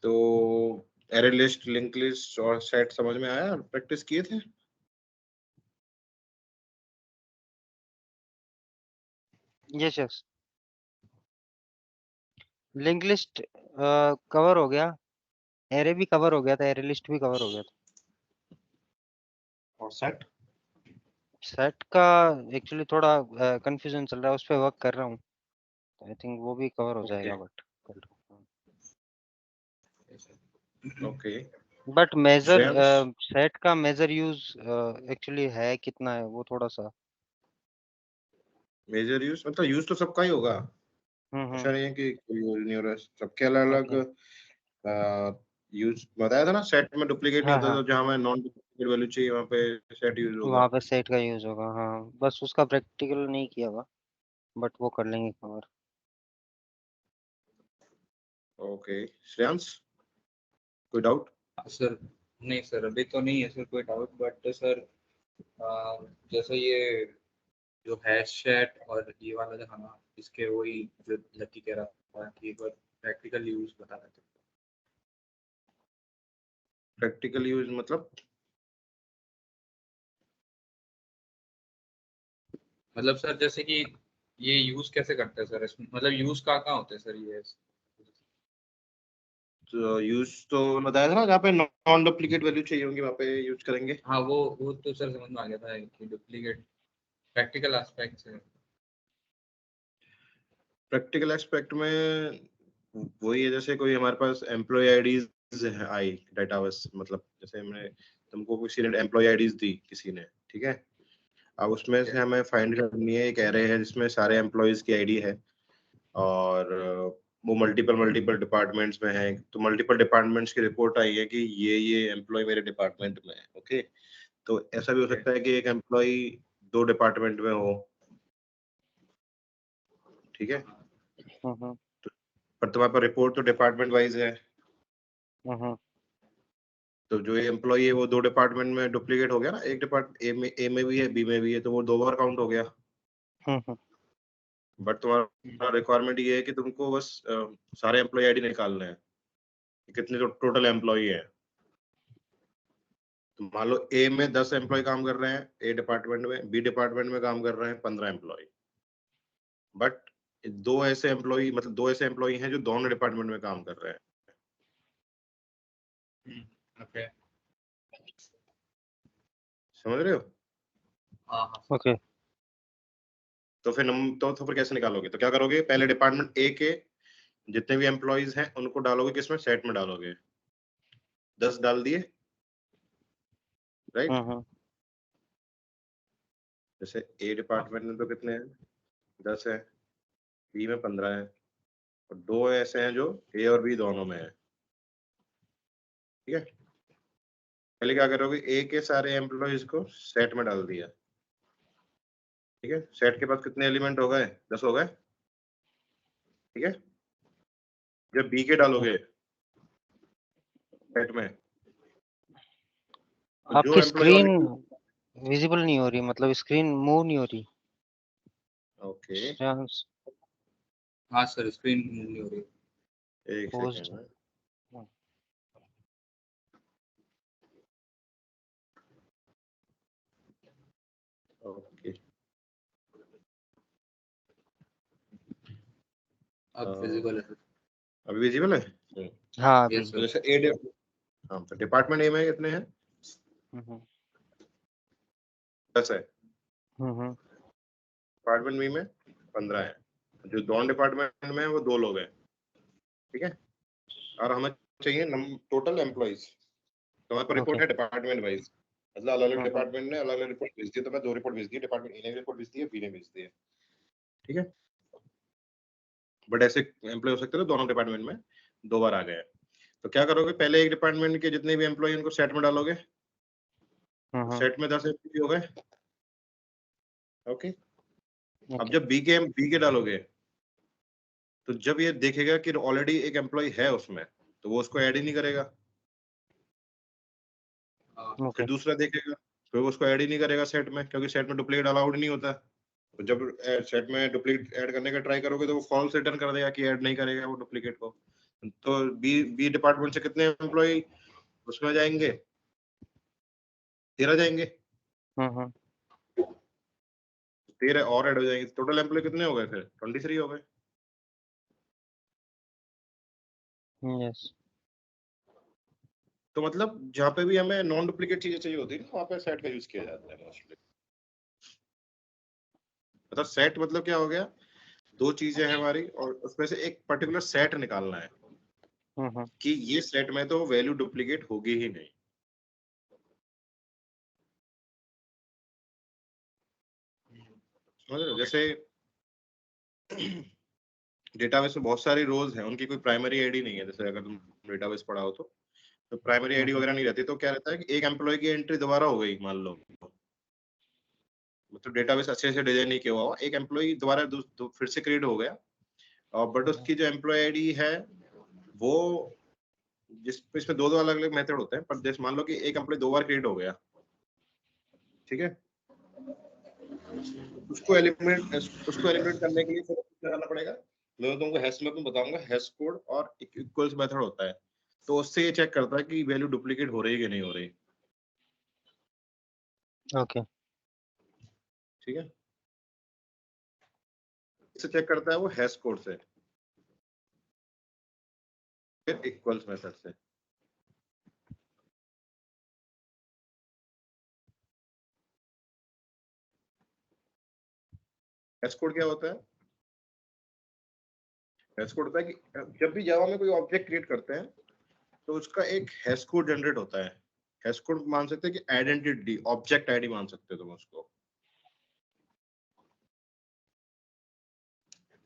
तो array list, link list और set समझ में आया? प्रैक्टिस किए थे? Yes yes, link list cover हो गया, एरे भी कवर हो गया था, एरे लिस्ट भी कवर हो गया था। और सेट? सेट का एक्चुअली थोड़ा कंफ्यूजन चल रहा है, उस पर वर्क कर रहा हूँ, आई थिंक वो भी कवर हो जाएगा। Okay. But major Shreyansh? Set का मेजर यूज एक्चुअली है कितना है वो थोड़ा सा। मेजर यूज मतलब यूज तो सबका ही होगा, ऐसा नहीं है कि कोई यूज नहीं हो रहा है, सबके अलग ओके, अलग यूज बताया था ना। सेट में डुप्लीकेट नहीं हाँ होता, हाँ, तो जहां में नॉन डुप्लीकेट वैल्यू चाहिए वहां पे सेट यूज होगा। वहाँ पे सेट का यूज होगा, हाँ, बस उसका प्रैक्टिकल नहीं किया हुआ, बट वो कर लेंगे कवर। ओके। श्रेयांश, कोई डाउट? सर नहीं सर, अभी तो नहीं है सर कोई डाउट, बट सर जैसे ये जो हैश चैट और ये वाला जो है ना, इसके वही जो लकी कह रहा था कि एक बार प्रैक्टिकल यूज बता देते। प्रैक्टिकल यूज मतलब सर जैसे कि ये यूज कैसे करते हैं सर, इसमें मतलब यूज कहाँ होते हैं सर ये? तो यूज तो बताया था ना, जहाँ पे नॉन डुप्लीकेट वैल्यू चाहिए होंगी वहां पे यूज करेंगे। हाँ वो तो सर समझ में आ गया था कि डुप्लीकेट प्रैक्टिकल एस्पेक्ट है। प्रैक्टिकल एस्पेक्ट में वही है, जैसे कोई हमारे पास एम्प्लॉय आईडीज आई डेटाबेस, मतलब जैसे हमने तुमको किसी ने एम्प्लॉय आईडीज दी किसी ने, ठीक है। अब उसमें से हमें फाइंड करनी है, एक एरे है जिसमें सारे एम्प्लॉयज की आईडी है, और वो मल्टीपल मल्टीपल डिपार्टमेंट्स में है, तो मल्टीपल डिपार्टमेंट्स की रिपोर्ट आई है कि ये एम्प्लॉय मेरे डिपार्टमेंट में है। ओके, तो ऐसा भी हो सकता है कि एक एम्प्लॉय दो डिपार्टमेंट में हो, ठीक है, पर तुम्हारे पास रिपोर्ट तो डिपार्टमेंट वाइज है। तो जो ये एम्प्लॉय है वो दो डिपार्टमेंट में डुप्लीकेट हो गया ना, एक डिपार्टमेंट ए में भी है, बी में भी है, तो वो दो बार काउंट हो गया। बट तुम्हारा रिक्वायरमेंट ये है कि तुमको बस सारे एम्प्लॉय आईडी निकालने हैं, कितने तो टोटल एम्प्लॉय है। तो मान लो ए में 10 एम्प्लॉय काम कर रहे हैं ए डिपार्टमेंट में, बी डिपार्टमेंट में काम कर रहे हैं 15 एम्प्लॉय, बट दो ऐसे एम्प्लॉय, मतलब दो ऐसे एम्प्लॉय हैं जो दोनों डिपार्टमेंट में काम कर रहे हैं। ओके, समझ रहे हो? हाँ ओके, तो फिर तो फिर कैसे निकालोगे? तो क्या करोगे, पहले डिपार्टमेंट ए के जितने भी एम्प्लॉयज हैं उनको डालोगे, किसमें, सेट में डालोगे। 10 डाल दिए, राइट। जैसे ए डिपार्टमेंट में तो कितने हैं, 10 है, बी में 15 है, और दो ऐसे हैं जो ए और बी दोनों में है, ठीक है। पहले क्या करोगे, ए के सारे एम्प्लॉयज को सेट में डाल दिया, ठीक है। सेट के पास कितने एलिमेंट हो गए, 10 हो गए, ठीक है। जब बी के डालोगे सेट में, तो जो आपकी एम्प्लॉय स्क्रीन ऑलरेडी, विजिबल नहीं हो रही, मतलब स्क्रीन मूव नहीं हो रही। ओके, हाँ सर, स्क्रीन मूव नहीं हो रही। एक पोस्ट सेकेंड में। ओके, अब विजिबल है। अभी विजिबल है। हाँ अभी। यस तो सर। जैसे ए, हाँ, तो डिपार्टमेंट ए में कितने हैं, 10 है। डिपार्टमेंट बी में 15 है, जो दोनों डिपार्टमेंट में है वो दो लोग हैं, ठीक है। और हमें चाहिए टोटल एम्प्लॉइज। तो हमारे पास ओके, रिपोर्ट है डिपार्टमेंट वाइज, मतलब अलग अलग डिपार्टमेंट ने अलग अलग रिपोर्ट भेज दी, तो मैं दो रिपोर्ट भेज दी, डिपार्टमेंट ए ने रिपोर्ट भेज दी है, बी ने भेज दी है, ठीक है। बट ऐसे एम्प्लॉय हो सकते थे दोनों डिपार्टमेंट में दो बार आ गए। तो क्या करोगे, पहले एक डिपार्टमेंट के जितने भी एम्प्लॉय उनको सेट में डालोगे, सेट में 10 एम्प्लॉय हो गए, ओके। अब जब बी के डालोगे, तो जब ये देखेगा कि ऑलरेडी एक एम्प्लॉय है उसमें, तो वो उसको ऐड ही नहीं करेगा। फिर दूसरा देखेगा, फिर वो उसको ऐड ही नहीं करेगा सेट में, क्योंकि सेट में डुप्लीकेट अलाउड नहीं होता। तो जब सेट में डुप्लीकेट ऐड करने का ट्राई करोगे तो वो फॉल्स रिटर्न कर देगा कि ऐड नहीं करेगा वो डुप्लीकेट को। तो बी डिपार्टमेंट से कितने एम्प्लॉय उसमें जाएंगे? 13 जाएंगे। 13 और ऐड हो जाएंगे, टोटल एम्प्लॉय कितने हो गए फिर? 23 हो गए। यस। तो मतलब जहाँ पे भी हमें नॉन डुप्लीकेट चीजें चाहिए होती है वहाँ पे सेट का यूज किया जाता है मोस्टली। मतलब सेट मतलब क्या हो गया, दो चीजें हैं हमारी और उसमें से एक पर्टिकुलर सेट निकालना है कि ये सेट में तो वैल्यू डुप्लीकेट होगी ही नहीं। समझ रहे हो? जैसे डेटाबेस में बहुत सारी रोज हैं, उनकी कोई प्राइमरी आईडी नहीं है। जैसे अगर तुम डेटाबेस पढ़ाओ तो प्राइमरी आईडी वगैरह नहीं रहती, तो क्या रहता है कि एक एम्प्लॉय की एंट्री दोबारा हो गई मान लो, मतलब डेटाबेस अच्छे से डिजाइन नहीं किया हुआ, एक एम्प्लॉय दोबारा फिर से क्रिएट हो गया, और बट उसकी जो एम्प्लॉय आईडी है वो जिस इसमें दो अलग अलग मेथड होते हैं, पर जैसे मान लो कि एक एम्प्लॉय 2 बार क्रिएट हो गया, ठीक है, उसको एलिमिनेट करने के लिए फिर क्या करना पड़ेगा? मैं तुमको हैश में बताऊंगा, हैश कोड और इक्वल्स मेथड होता है, तो उससे ये चेक करता है कि वैल्यू डुप्लीकेट हो रही है कि नहीं हो रही। ओके। ठीक है, इससे चेक करता है वो हैश कोड से, फिर इक्वल्स मेथड से। हैश कोड क्या होता है? हैश कोड होता है कि जब भी जावा में कोई ऑब्जेक्ट क्रिएट करते हैं तो उसका एक हैश कोड जनरेट होता है। हैश कोड मान सकते हैं कि आइडेंटिटी, ऑब्जेक्ट आईडी मान सकते हो तुम उसको,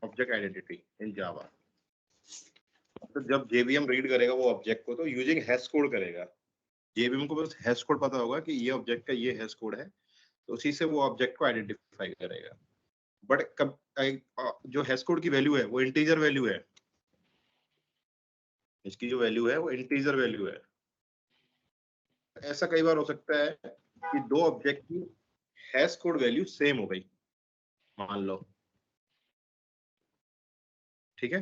ऑब्जेक्ट आइडेंटिटी इन जावा। तो जब जेवीएम रीड करेगा वो ऑब्जेक्ट को, तो यूजिंग हैश कोड करेगा। जेवीएम को बस हैश कोड पता होगा कि ये ऑब्जेक्ट का ये हैश कोड है, तो उसी से वो ऑब्जेक्ट को आइडेंटिफाई करेगा। बट कब जो हैश कोड की वैल्यू है वो इंटीजर वैल्यू है, इसकी जो वैल्यू है वो इंटीजर वैल्यू है। ऐसा कई बार हो सकता है कि दो ऑब्जेक्ट की हैश कोड वैल्यू सेम हो गई मान लो, ठीक है,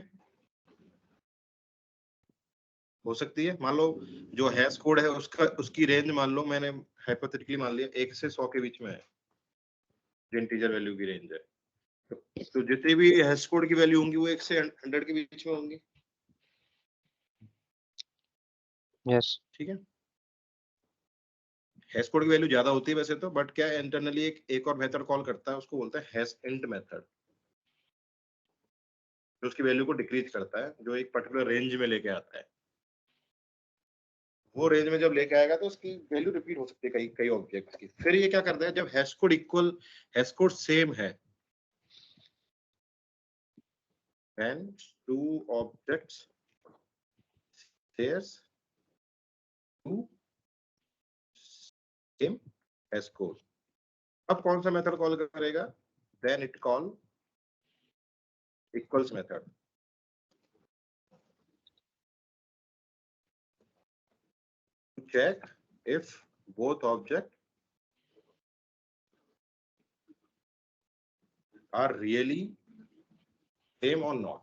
हो सकती है। मान लो जो हैश कोड है उसका उसकी रेंज मान लो, मैंने हाइपोथेटिकली मान लिया 1 से 100 के बीच में है, जो इंटीजर वैल्यू की रेंज है। तो जितनी भी हैश कोड की वैल्यू होंगी वो 1 से 100 के बीच में होंगी। यस। ठीक है, हैश कोड की वैल्यू ज्यादा होती है वैसे तो, बट क्या इंटरनली एक और मेथड कॉल करता है, उसको बोलता है हैश इंट मेथड, जो उसकी वैल्यू को डिक्रीज करता है, जो एक पर्टिकुलर रेंज में लेके आता है। वो रेंज में जब लेके आएगा तो उसकी वैल्यू रिपीट हो सकती है कई कई ऑब्जेक्ट्स की। फिर ये क्या करता है, जब hash code equal, hash code same है, when two objects shares two same hash code, अब कौन सा मेथड कॉल करेगा? Then it call equals method. Check if both objects are really same or not।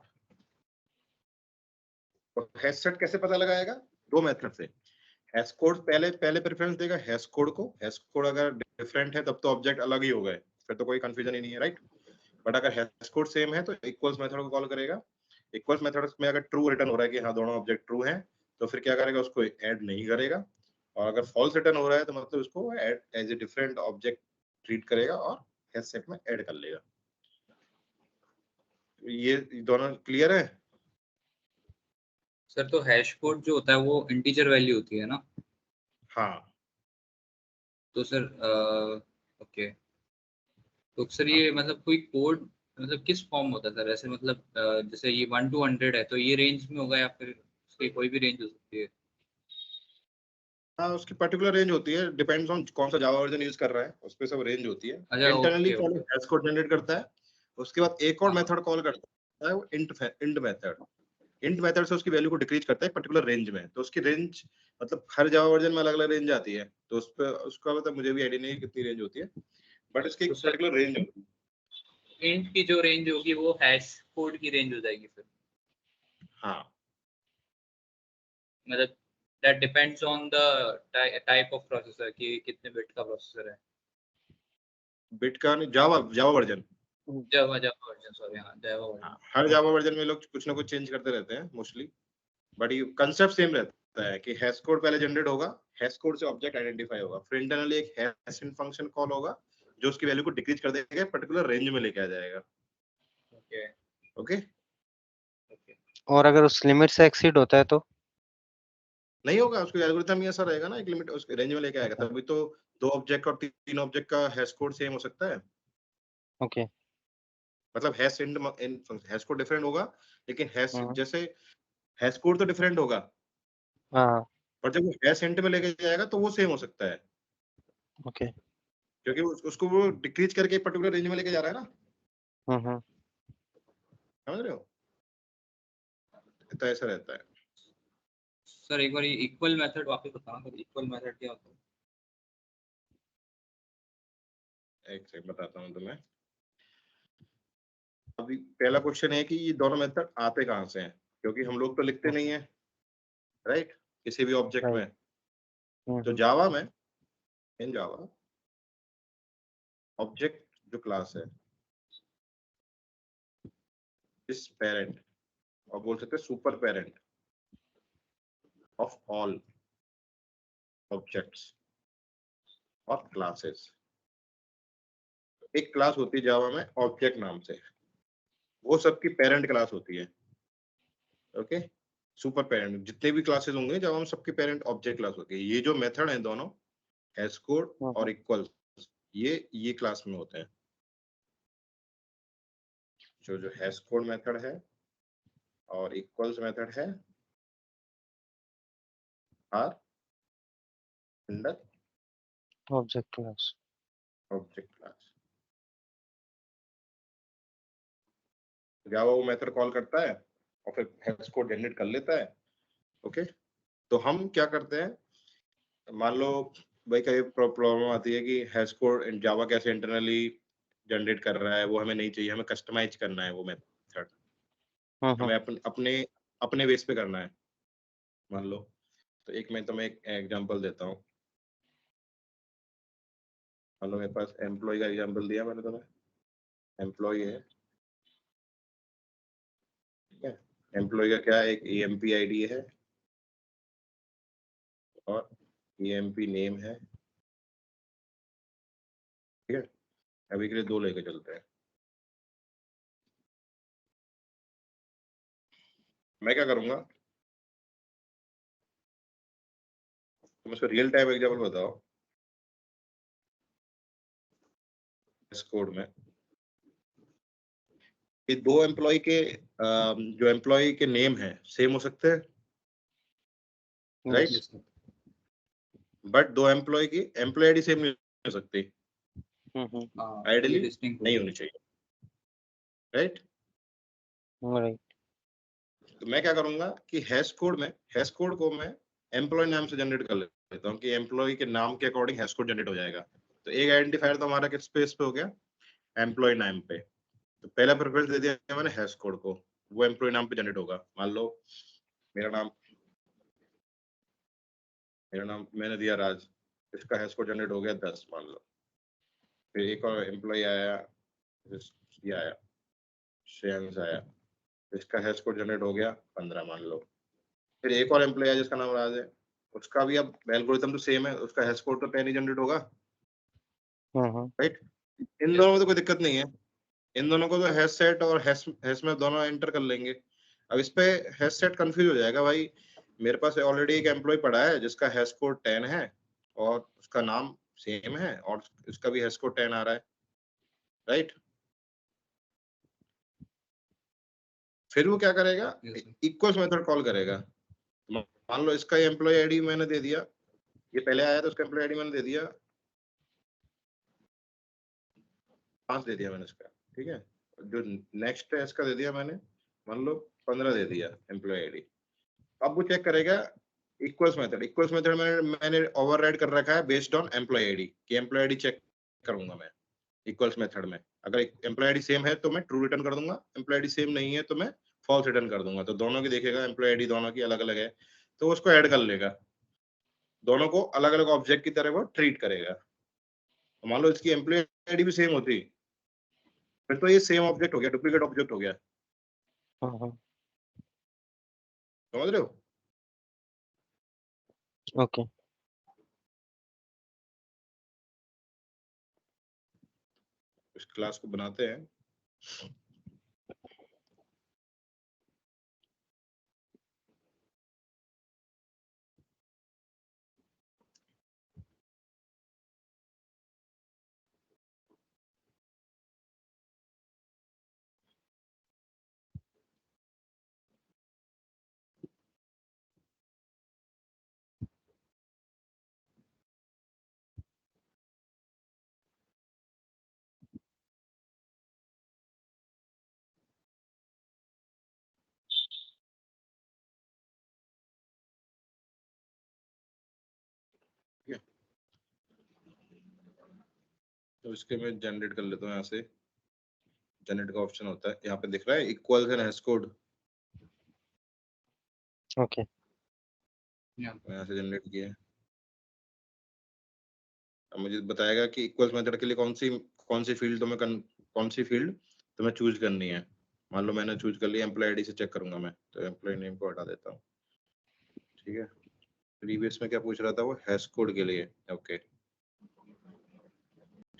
तो हैश सेट कैसे पता लगाएगा? दो मेथड से। हैश कोड पहले पहले प्रेफरेंस देगा हैश कोड को, हैश कोड अगर डिफरेंट है तब तो ऑब्जेक्ट अलग ही हो गए, फिर तो कोई कंफ्यूजन ही नहीं है, राइट। बट अगर हैश कोड सेम है तो इक्वल्स मेथड को कॉल करेगा। इक्वल्स मेथड में अगर ट्रू रिटर्न हो रहा है कि हाँ दोनों ऑब्जेक्ट ट्रू हैं, तो फिर क्या करेगा, उसको ऐड नहीं करेगा। और अगर फॉल्स रिटर्न हो रहा है तो मतलब उसको add as a different object treat करेगा और हैश सेट में ऐड कर लेगा। ये दोनों क्लियर है? सर तो हैश कोड जो होता है वो इंटीजर वैल्यू होती है ना? हाँ तो सर ओके, तो सर हाँ। ये मतलब कोई कोड मतलब किस फॉर्म होता है सर? ऐसे मतलब जैसे ये 1 to 100 है तो ये रेंज में होगा या फिर उसकी कोई भी रेंज हो सकती है? हाँ उसकी पर्टिकुलर रेंज होती है, डिपेंड्स ऑन कौन सा जावा वर्जन यूज कर रहा है, उस पे सब रेंज होती है। अच्छा इंटरनली ओके पहले ओके। हैश कोड जनरेट करता है, उसके बाद एक और हाँ हाँ। मेथड कॉल करता है वो इंट मेथड। इंट मेथड से उसकी वैल्यू को डिक्रीज करता है पर्टिकुलर रेंज में। तो उसकी रेंज मतलब हर जावा वर्जन में अलग अलग रेंज आती है, तो उस पे उसका मतलब मुझे भी आइडिया नहीं है कितनी रेंज होती है, बट उसकी तो एक सर पर्टिकुलर रेंज होती है। इंट की जो रेंज होगी वो हैश कोड की रेंज हो जाएगी फिर? हाँ मतलब that depends on the type of processor कि कितने बिट का प्रोसेसर है। बिट का नहीं, Java version, Java version, sorry, हाँ जावा वर्जन। हर जावा वर्जन में लोग कुछ ना कुछ चेंज करते रहते हैं मोस्टली, बट ये कंसेप्ट सेम रहता है कि हैश कोड पहले जनरेट होगा, हैश कोड से ऑब्जेक्ट आइडेंटिफाई होगा, फिर इंटरनली एक हैश इन फंक्शन कॉल होगा जो उसकी वैल्यू को डिक्रीज कर देगा, पर्टिकुलर रेंज में लेके आ जाएगा। Okay okay, okay. और अगर उस लिमिट से एक्सीड होता है तो नहीं होगा, उसका एल्गोरिथम ही ऐसा रहेगा ना, एक लिमिट उसके रेंज में लेके आएगा, तभी तो 2 ऑब्जेक्ट और 3 ऑब्जेक्ट का हैश कोड सेम हो सकता है। ओके। मतलब हैश इन हैश कोड डिफरेंट होगा, लेकिन हैश हम्म, जैसे हैश कोड तो डिफरेंट होगा, हाँ पर जब वो हैश इंट में लेके जाएगा तो वो सेम हो सकता है, ओके। क्योंकि उसको वो डिक्रीज करके एक पर्टिकुलर रेंज में लेके जा रहा है ना, समझ रहे हो? तो ऐसा रहता है। सर एक बार ये इक्वल मेथड वापस बताना, तो इक्वल मेथड क्या होता है? एक सेकंड बताता हूँ तुम्हें। अभी पहला क्वेश्चन है कि ये दोनों मेथड आते कहाँ से हैं, क्योंकि हम लोग तो लिखते नहीं है, राइट, किसी भी ऑब्जेक्ट में। तो जावा में, इन जावा ऑब्जेक्ट जो क्लास है इस पेरेंट, और बोल सकते हैं super parent of all objects और क्लासेस। एक क्लास होती है जावा में ऑब्जेक्ट नाम से, वो सबकी पेरेंट क्लास होती है। ओके, सुपर पेरेंट जितने भी क्लासेस होंगे जावा में सबकी पेरेंट ऑब्जेक्ट क्लास होती है। ये जो मेथड है दोनों, हैश कोड और इक्वल, ये क्लास में होते हैं। जो हैश कोड मेथड है और इक्वल्स मेथड है are under object class. Object class. Java वो मेथड कॉल करता है और फिर हैश कोड जनरेट कर लेता है। ओके, तो हम क्या करते हैं, मान लो भाई कई प्रॉब्लम आती है कि हैश कोड जावा कैसे इंटरनली जनरेट कर रहा है, वो हमें नहीं चाहिए, हमें कस्टमाइज करना है वो मेथड, हमें अपने अपने बेस पे करना है, मान लो। तो एक मैं तुम्हें एक एग्जांपल देता हूँ। मान लो मेरे पास एम्प्लॉय का एग्जांपल दिया मैंने तुम्हें, एम्प्लॉय है, ठीक है। एम्प्लॉय का क्या, एक EMP आईडी है और EMP नेम है, ठीक है। अभी के लिए 2 लेके चलते हैं। मैं क्या करूंगा, तुम इसको रियल टाइम एग्जांपल बताओ। इस कोड में ये 2 एम्प्लॉय के जो एम्प्लॉय के नेम है सेम हो सकते हैं, राइट, बट 2 एम्प्लॉय की एम्प्लॉय आईडी सेम नहीं हो सकती, आइडियली नहीं होनी चाहिए, राइट। तो मैं क्या करूंगा कि हैश कोड में, हैश कोड को मैं एम्प्लॉय नाम से जनरेट कर लेता हूँ कि एम्प्लॉय के नाम के अकॉर्डिंग हैश कोड जनरेट हो जाएगा। तो एक आइडेंटिफायर तो हमारा किस पेज पे हो गया, एम्प्लॉय नाम पे। तो पहला प्रेफरेंस दे दिया मैंने हैश कोड को, वो एम्प्लॉय नाम पे जनरेट होगा। मान लो मेरा नाम मैंने दिया राज, इसका हैश कोड जनरेट हो गया 10 मान लो। फिर एक और एम्प्लॉय आया, ये आया श्रेयांश आया, इसका हैश कोड जनरेट हो गया 15 मान लो। फिर एक और एम्प्लॉय आया जिसका नाम राज है, उसका भी अब एल्गोरिथम तो सेम है, उसका हैश कोड तो 10 ही जनरेट होगा, राइट। इन दोनों में तो कोई दिक्कत नहीं है, इन दोनों को तो हैश सेट और हैश में दोनों एंटर कर लेंगे। अब इस पे हैश सेट कंफ्यूज हो जाएगा भाई, मेरे पास ऑलरेडी एक एम्प्लॉय पड़ा है जिसका हैश कोड 10 है और उसका नाम सेम है और इसका भी हैश कोड 10 आ रहा है, राइट। फिर वो क्या करेगा, इक्वल्स मेथड कॉल करेगा। मान लो इसका एम्प्लॉय आईडी मैंने दे दिया, ये पहले आया तो उसका एम्प्लॉय आईडी मैंने दे दिया 5 दे दिया मैंने इसका, ठीक है। जो नेक्स्ट है इसका दे दिया मैंने मान लो 15 दे दिया एम्प्लॉय आईडी। अब वो चेक करेगा इक्वल्स मेथड में मैंने ओवरराइड कर रखा है बेस्ड ऑन एम्प्लॉय आईडी कि एम्प्लॉय आईडी चेक करूंगा मैं इक्वल्स मेथड में। अगर एम्प्लॉय आईडी सेम है तो मैं ट्रू रिटर्न कर दूंगा, एम्प्लॉय आईडी सेम नहीं है तो मैं फॉल्स रिटर्न कर दूंगा। तो दोनों की देखेगा, एम्प्लॉय आईडी दोनों की अलग अलग है तो उसको ऐड कर लेगा, दोनों को अलग अलग ऑब्जेक्ट की तरह वो ट्रीट करेगा। तो मान लो इसकी एम्प्लॉय आईडी भी सेम होती, फिर तो ये सेम ऑब्जेक्ट हो गया, डुप्लीकेट ऑब्जेक्ट हो गया। हाँ समझ रहे हो? ओके इस क्लास को बनाते हैं। तो इसके मैं जनरेट कर लेता हूँ, यहाँ से जनरेट का ऑप्शन होता है, यहाँ पे दिख रहा है equals and hash code, okay यहाँ से जनरेट किया है। अब मुझे बताएगा कि इक्वल्स मेथड के लिए कौन सी फील्ड तुम्हें चूज करनी है। मान लो मैंने चूज कर लिया, एम्प्लॉय आईडी से चेक करूंगा मैं, तो एम्प्लॉय नेम को हटा देता हूँ। ठीक है, प्रीवियस में क्या पूछ रहा था वो, हैश कोड के लिए। ओके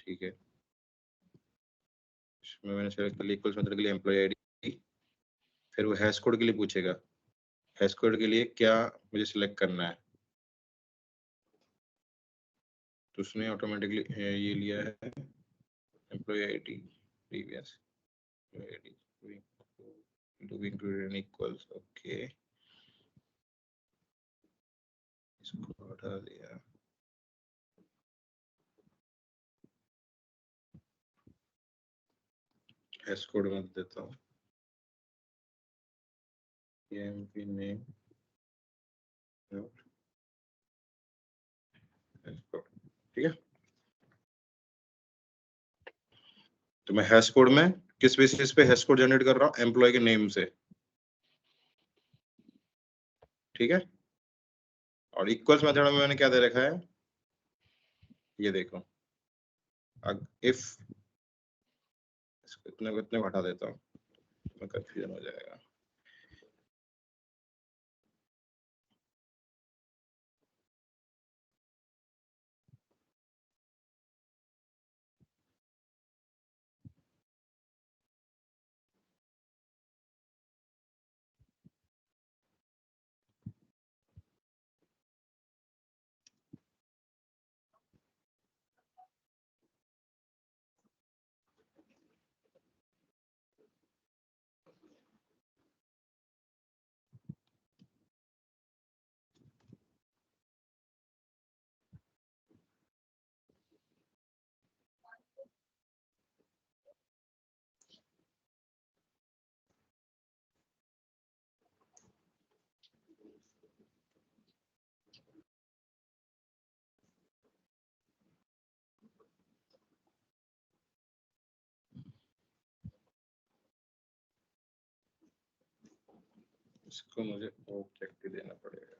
ठीक है, इसमें मैंने सेलेक्ट कर लिया इक्वल्स मेथड के लिए एम्प्लॉय आईडी, फिर वो हैश कोड के लिए पूछेगा, हैश कोड के लिए क्या मुझे सिलेक्ट करना है। तो उसने ऑटोमेटिकली ये लिया है employee ID previous ID to be included in equals। Okay इसको हटा दिया। हैश कोड में देता हूँ एमपी नेम ठीक है। तो मैं हैश कोड में किस बेसिस पे हैश कोड जनरेट कर रहा हूँ, एम्प्लॉय के नेम से। ठीक है, और इक्वल्स मेथड में मैंने क्या दे रखा है, ये देखो, इफ इतने इतने हटा देता हूँ, मैं कंफ्यूजन हो जाएगा। इसको मुझे ऑब्जेक्ट देना पड़ेगा।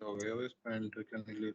हो गया वो इसमें एंटर करने के लिए।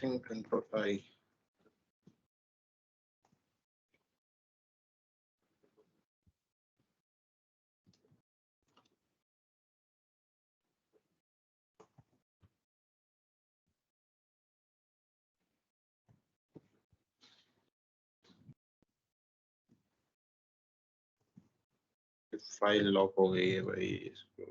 think control I. File lock हो गई है भाई इसको।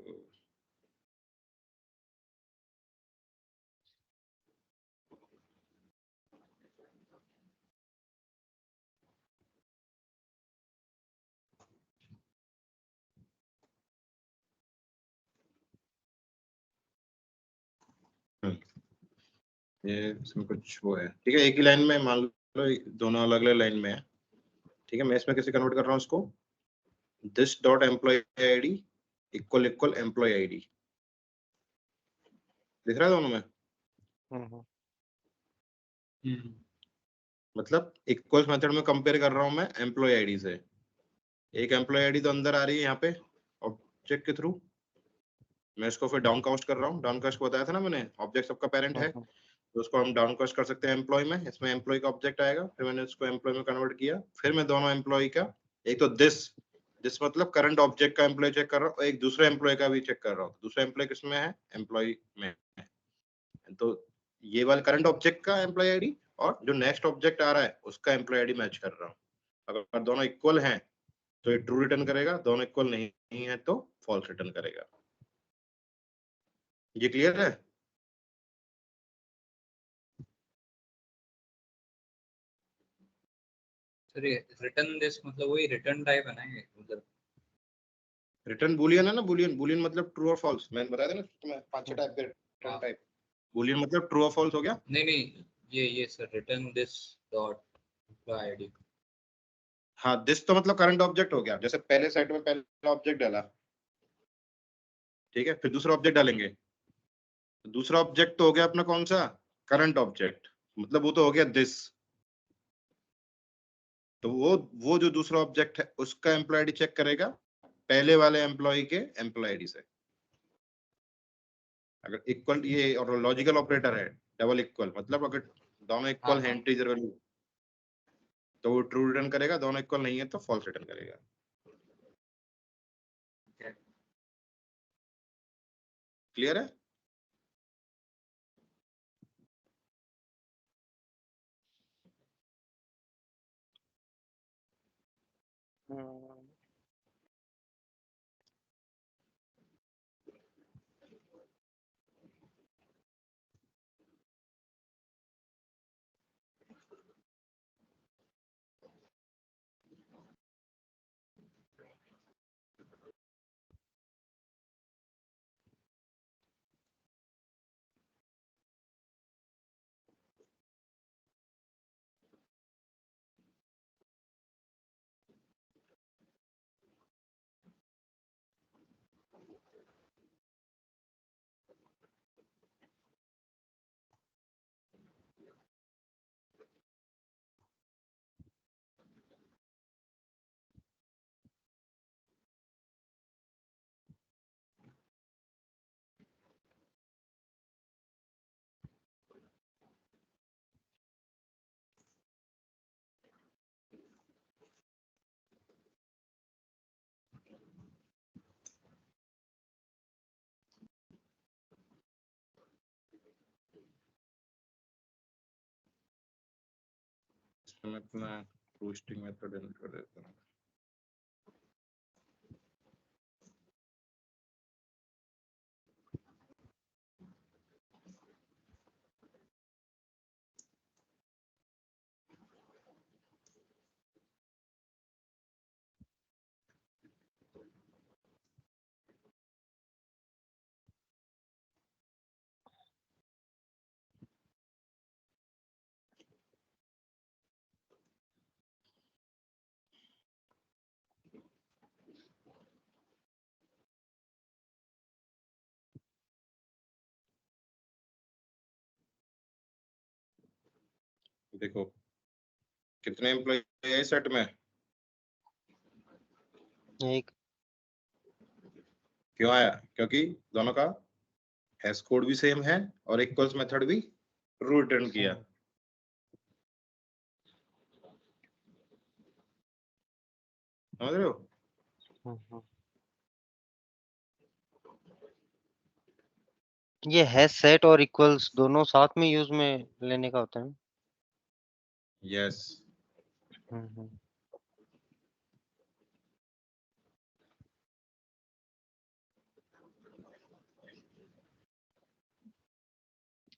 ये इसमें कुछ वो है, ठीक है, एक ही लाइन में मान लो दोनों अलग अलग लाइन में है, ठीक है। मैं इसमें कैसे कन्वर्ट कर रहा हूँ इसको, this dot employee ID equal equal employee ID, दिख रहा है दोनों में। मतलब इक्वल मेथड में कंपेयर कर रहा हूँ मैं एम्प्लॉय आईडी से। एक एम्प्लॉय आईडी तो अंदर आ रही है यहाँ पे ऑब्जेक्ट के थ्रू, मैं इसको फिर डाउन कास्ट कर रहा हूँ। डाउन कास्ट बताया था ना मैंने, ऑब्जेक्ट सबका पेरेंट है तो उसको हम डाउन कास्ट कर सकते हैं एम्प्लॉय में। इसमें एम्प्लॉय का ऑब्जेक्ट आएगा, फिर मैंने उसको एम्प्लॉय में कन्वर्ट किया। फिर मैं दोनों एम्प्लॉय का, एक तो दिस मतलब करंट ऑब्जेक्ट का एम्प्लॉय चेक कर रहा हूँ, एक दूसरे एम्प्लॉय का भी चेक कर रहा हूँ। दूसरा एम्प्लॉय किसमें है, एम्प्लॉय में है। तो ये वाला करंट ऑब्जेक्ट का एम्प्लॉय आईडी और जो नेक्स्ट ऑब्जेक्ट आ रहा है उसका एम्प्लॉय आईडी मैच कर रहा हूँ। अगर दोनों इक्वल हैं तो ये ट्रू रिटर्न करेगा, दोनों इक्वल नहीं है तो फॉल्स रिटर्न करेगा। ये क्लियर है? सर ये रिटर्न दिस मतलब वही रिटर्न टाइप है ना ये, मतलब रिटर्न बूलियन है ना। बूलियन बूलियन मतलब ट्रू और फॉल्स। मैंने बताया था ना तुम्हें 5-6 टाइप के रिटर्न टाइप। बूलियन मतलब ट्रू और फॉल्स हो गया। नहीं ये sir return this dot ID. हाँ, दिस तो मतलब करंट ऑब्जेक्ट हो गया। जैसे पहले सेट में पहला ऑब्जेक्ट डाला, ठीक है, फिर दूसरा ऑब्जेक्ट डालेंगे, तो दूसरा ऑब्जेक्ट तो हो गया अपना कौन सा, करंट ऑब्जेक्ट, मतलब वो तो हो गया दिस। तो वो जो दूसरा ऑब्जेक्ट है उसका एम्प्लॉय आईडी चेक करेगा पहले वाले एम्प्लॉय के एम्प्लॉय आईडी से। अगर इक्वल, ये और लॉजिकल ऑपरेटर है डबल इक्वल, मतलब अगर दोनों इक्वल हैं इंटीजर वैल्यू तो वो ट्रू रिटर्न करेगा, दोनों इक्वल नहीं है तो फॉल्स रिटर्न करेगा। क्लियर है? मैं अपना पोस्टिंग मेथड एंटर कर देता हूँ। देखो कितने एम्प्लॉय है सेट में, एक। क्यों आया, क्योंकि दोनों का हैश कोड भी सेम है और इक्वल्स मेथड भी ट्रू रिटर्न किया। समझ रहे हो? हम्म। ये हैश सेट और इक्वल्स दोनों साथ में यूज में लेने का होता है। यस। हम्म।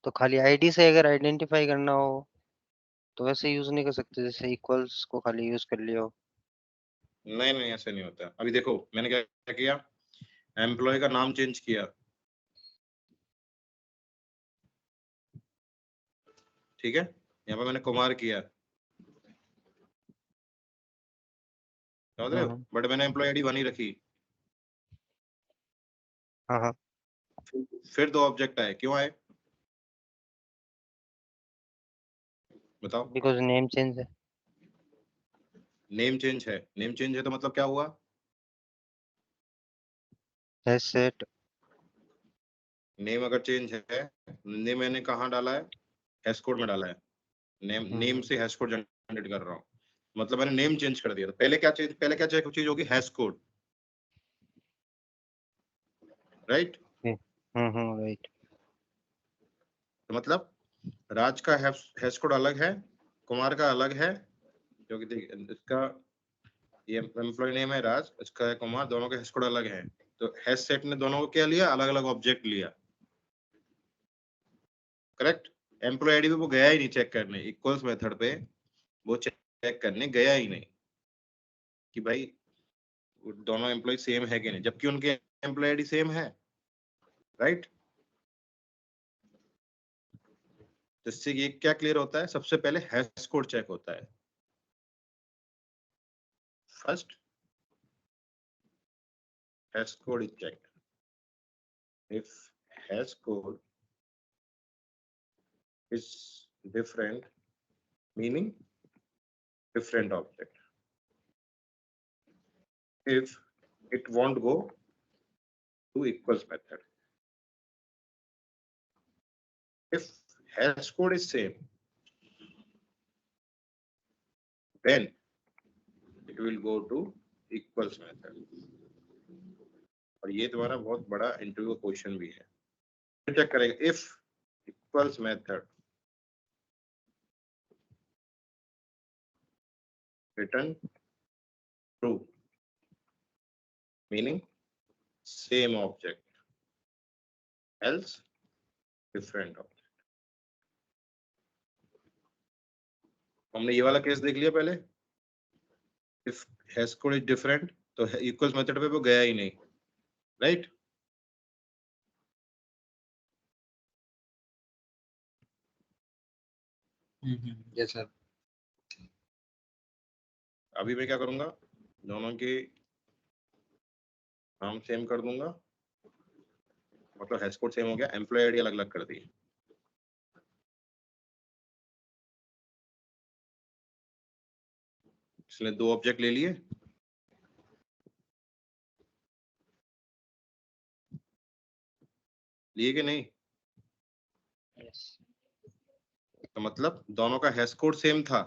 तो खाली आईडी से अगर आइडेंटिफाई करना हो तो वैसे यूज नहीं कर सकते, जैसे इक्वल्स को खाली यूज कर लिया हो। नहीं नहीं, ऐसे नहीं होता। अभी देखो मैंने क्या क्या किया, एम्प्लॉय का नाम चेंज किया, ठीक है, यहाँ पे मैंने कुमार किया, समझ रहे हो, हम्म। बट मैंने एम्प्लॉय आईडी 1 ही रखी। हाँ हाँ। फिर 2 ऑब्जेक्ट आए, क्यों आए बताओ? बिकॉज नेम चेंज है। नेम चेंज है, नेम चेंज है तो मतलब क्या हुआ? Hash set. नेम अगर चेंज है, नेम मैंने कहाँ डाला है? हैश कोड में डाला है। नेम से हैश कोड जनरेट कर रहा हूँ, मतलब मैंने नेम चेंज कर दिया। तो पहले क्या चीज होगी? Hash code, right? राइट। तो मतलब राज का हैश कोड अलग है, कुमार का अलग है, क्योंकि इसका ये एम्प्लॉय नेम है राज, इसका है कुमार, दोनों के हैश कोड अलग है। तो हैश सेट ने दोनों को क्या लिया? अलग अलग ऑब्जेक्ट लिया, करेक्ट? एम्प्लॉय आईडी पे वो गया ही नहीं चेक करने, इक्वल्स मेथड पे वो चेक करने गया ही नहीं कि भाई दोनों एम्प्लॉय सेम है कि नहीं, जबकि उनके एम्प्लॉय आईडी सेम है, राइट? जिससे ये क्या क्लियर होता है? सबसे पहले हैश कोड चेक होता है first, hash code is check. If hash code is different, meaning different object. If it won't go to equals method. If hash code is same, then it will go to equals method. और ये तुम्हारा बहुत बड़ा interview question भी है, check करेगा। If equals method return true, meaning same object, else different object. हमने ये वाला केस देख लिया पहले। If hash code is different तो इक्वल्स मेथड पे वो गया ही नहीं, राइट? Yes sir. अभी मैं क्या करूंगा, दोनों के नाम सेम कर दूंगा, मतलब हैश कोड सेम हो गया, एम्प्लॉय आईडी अलग अलग कर दी। इसने 2 ऑब्जेक्ट ले लिए, लिए कि नहीं? तो मतलब दोनों का हैश कोड सेम था,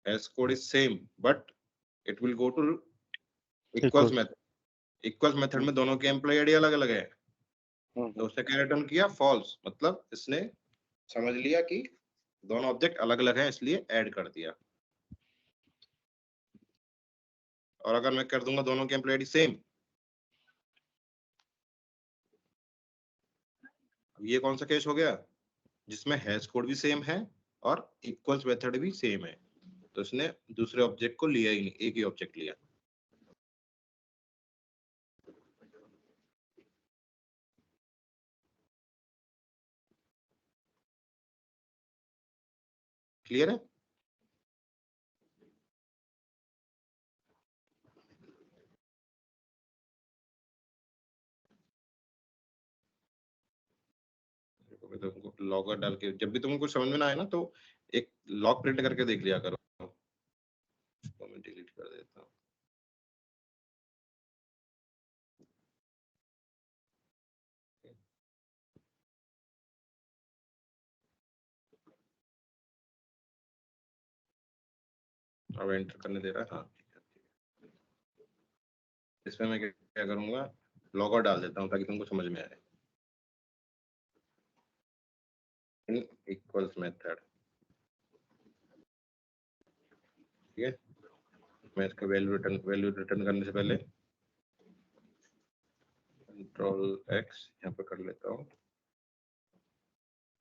hash code is same, but it will go two equals equals. Method. Equals method में दोनों की एम्प्लॉय आईडी अलग अलग है, तो उसने क्या रिटर्न किया? फॉल्स। मतलब इसने समझ लिया कि दोनों ऑब्जेक्ट अलग अलग हैं, इसलिए ऐड कर दिया। और अगर मैं कर दूंगा दोनों की एम्प्लॉय आईडी सेम, ये कौन सा केस हो गया? जिसमें हैश कोड भी सेम है और इक्वल्स मेथड भी सेम है, तो इसने दूसरे ऑब्जेक्ट को लिया ही नहीं, एक ही ऑब्जेक्ट लिया। क्लियर है? तुमको लॉगर डाल के जब भी तुमको कुछ समझ में ना आए ना, तो एक लॉग प्रिंट करके देख लिया करो। इसको मैं डिलीट कर देता हूँ। अब एंटर करने दे रहा है। हाँ इसमें मैं क्या करूंगा, लॉगआउट डाल देता हूँ ताकि तुमको समझ में आए। इन इक्वल्स मेथड, ठीक है। मैं इसका वैल्यू रिटर्न करने से पहले कंट्रोल एक्स यहाँ पे कर लेता हूँ,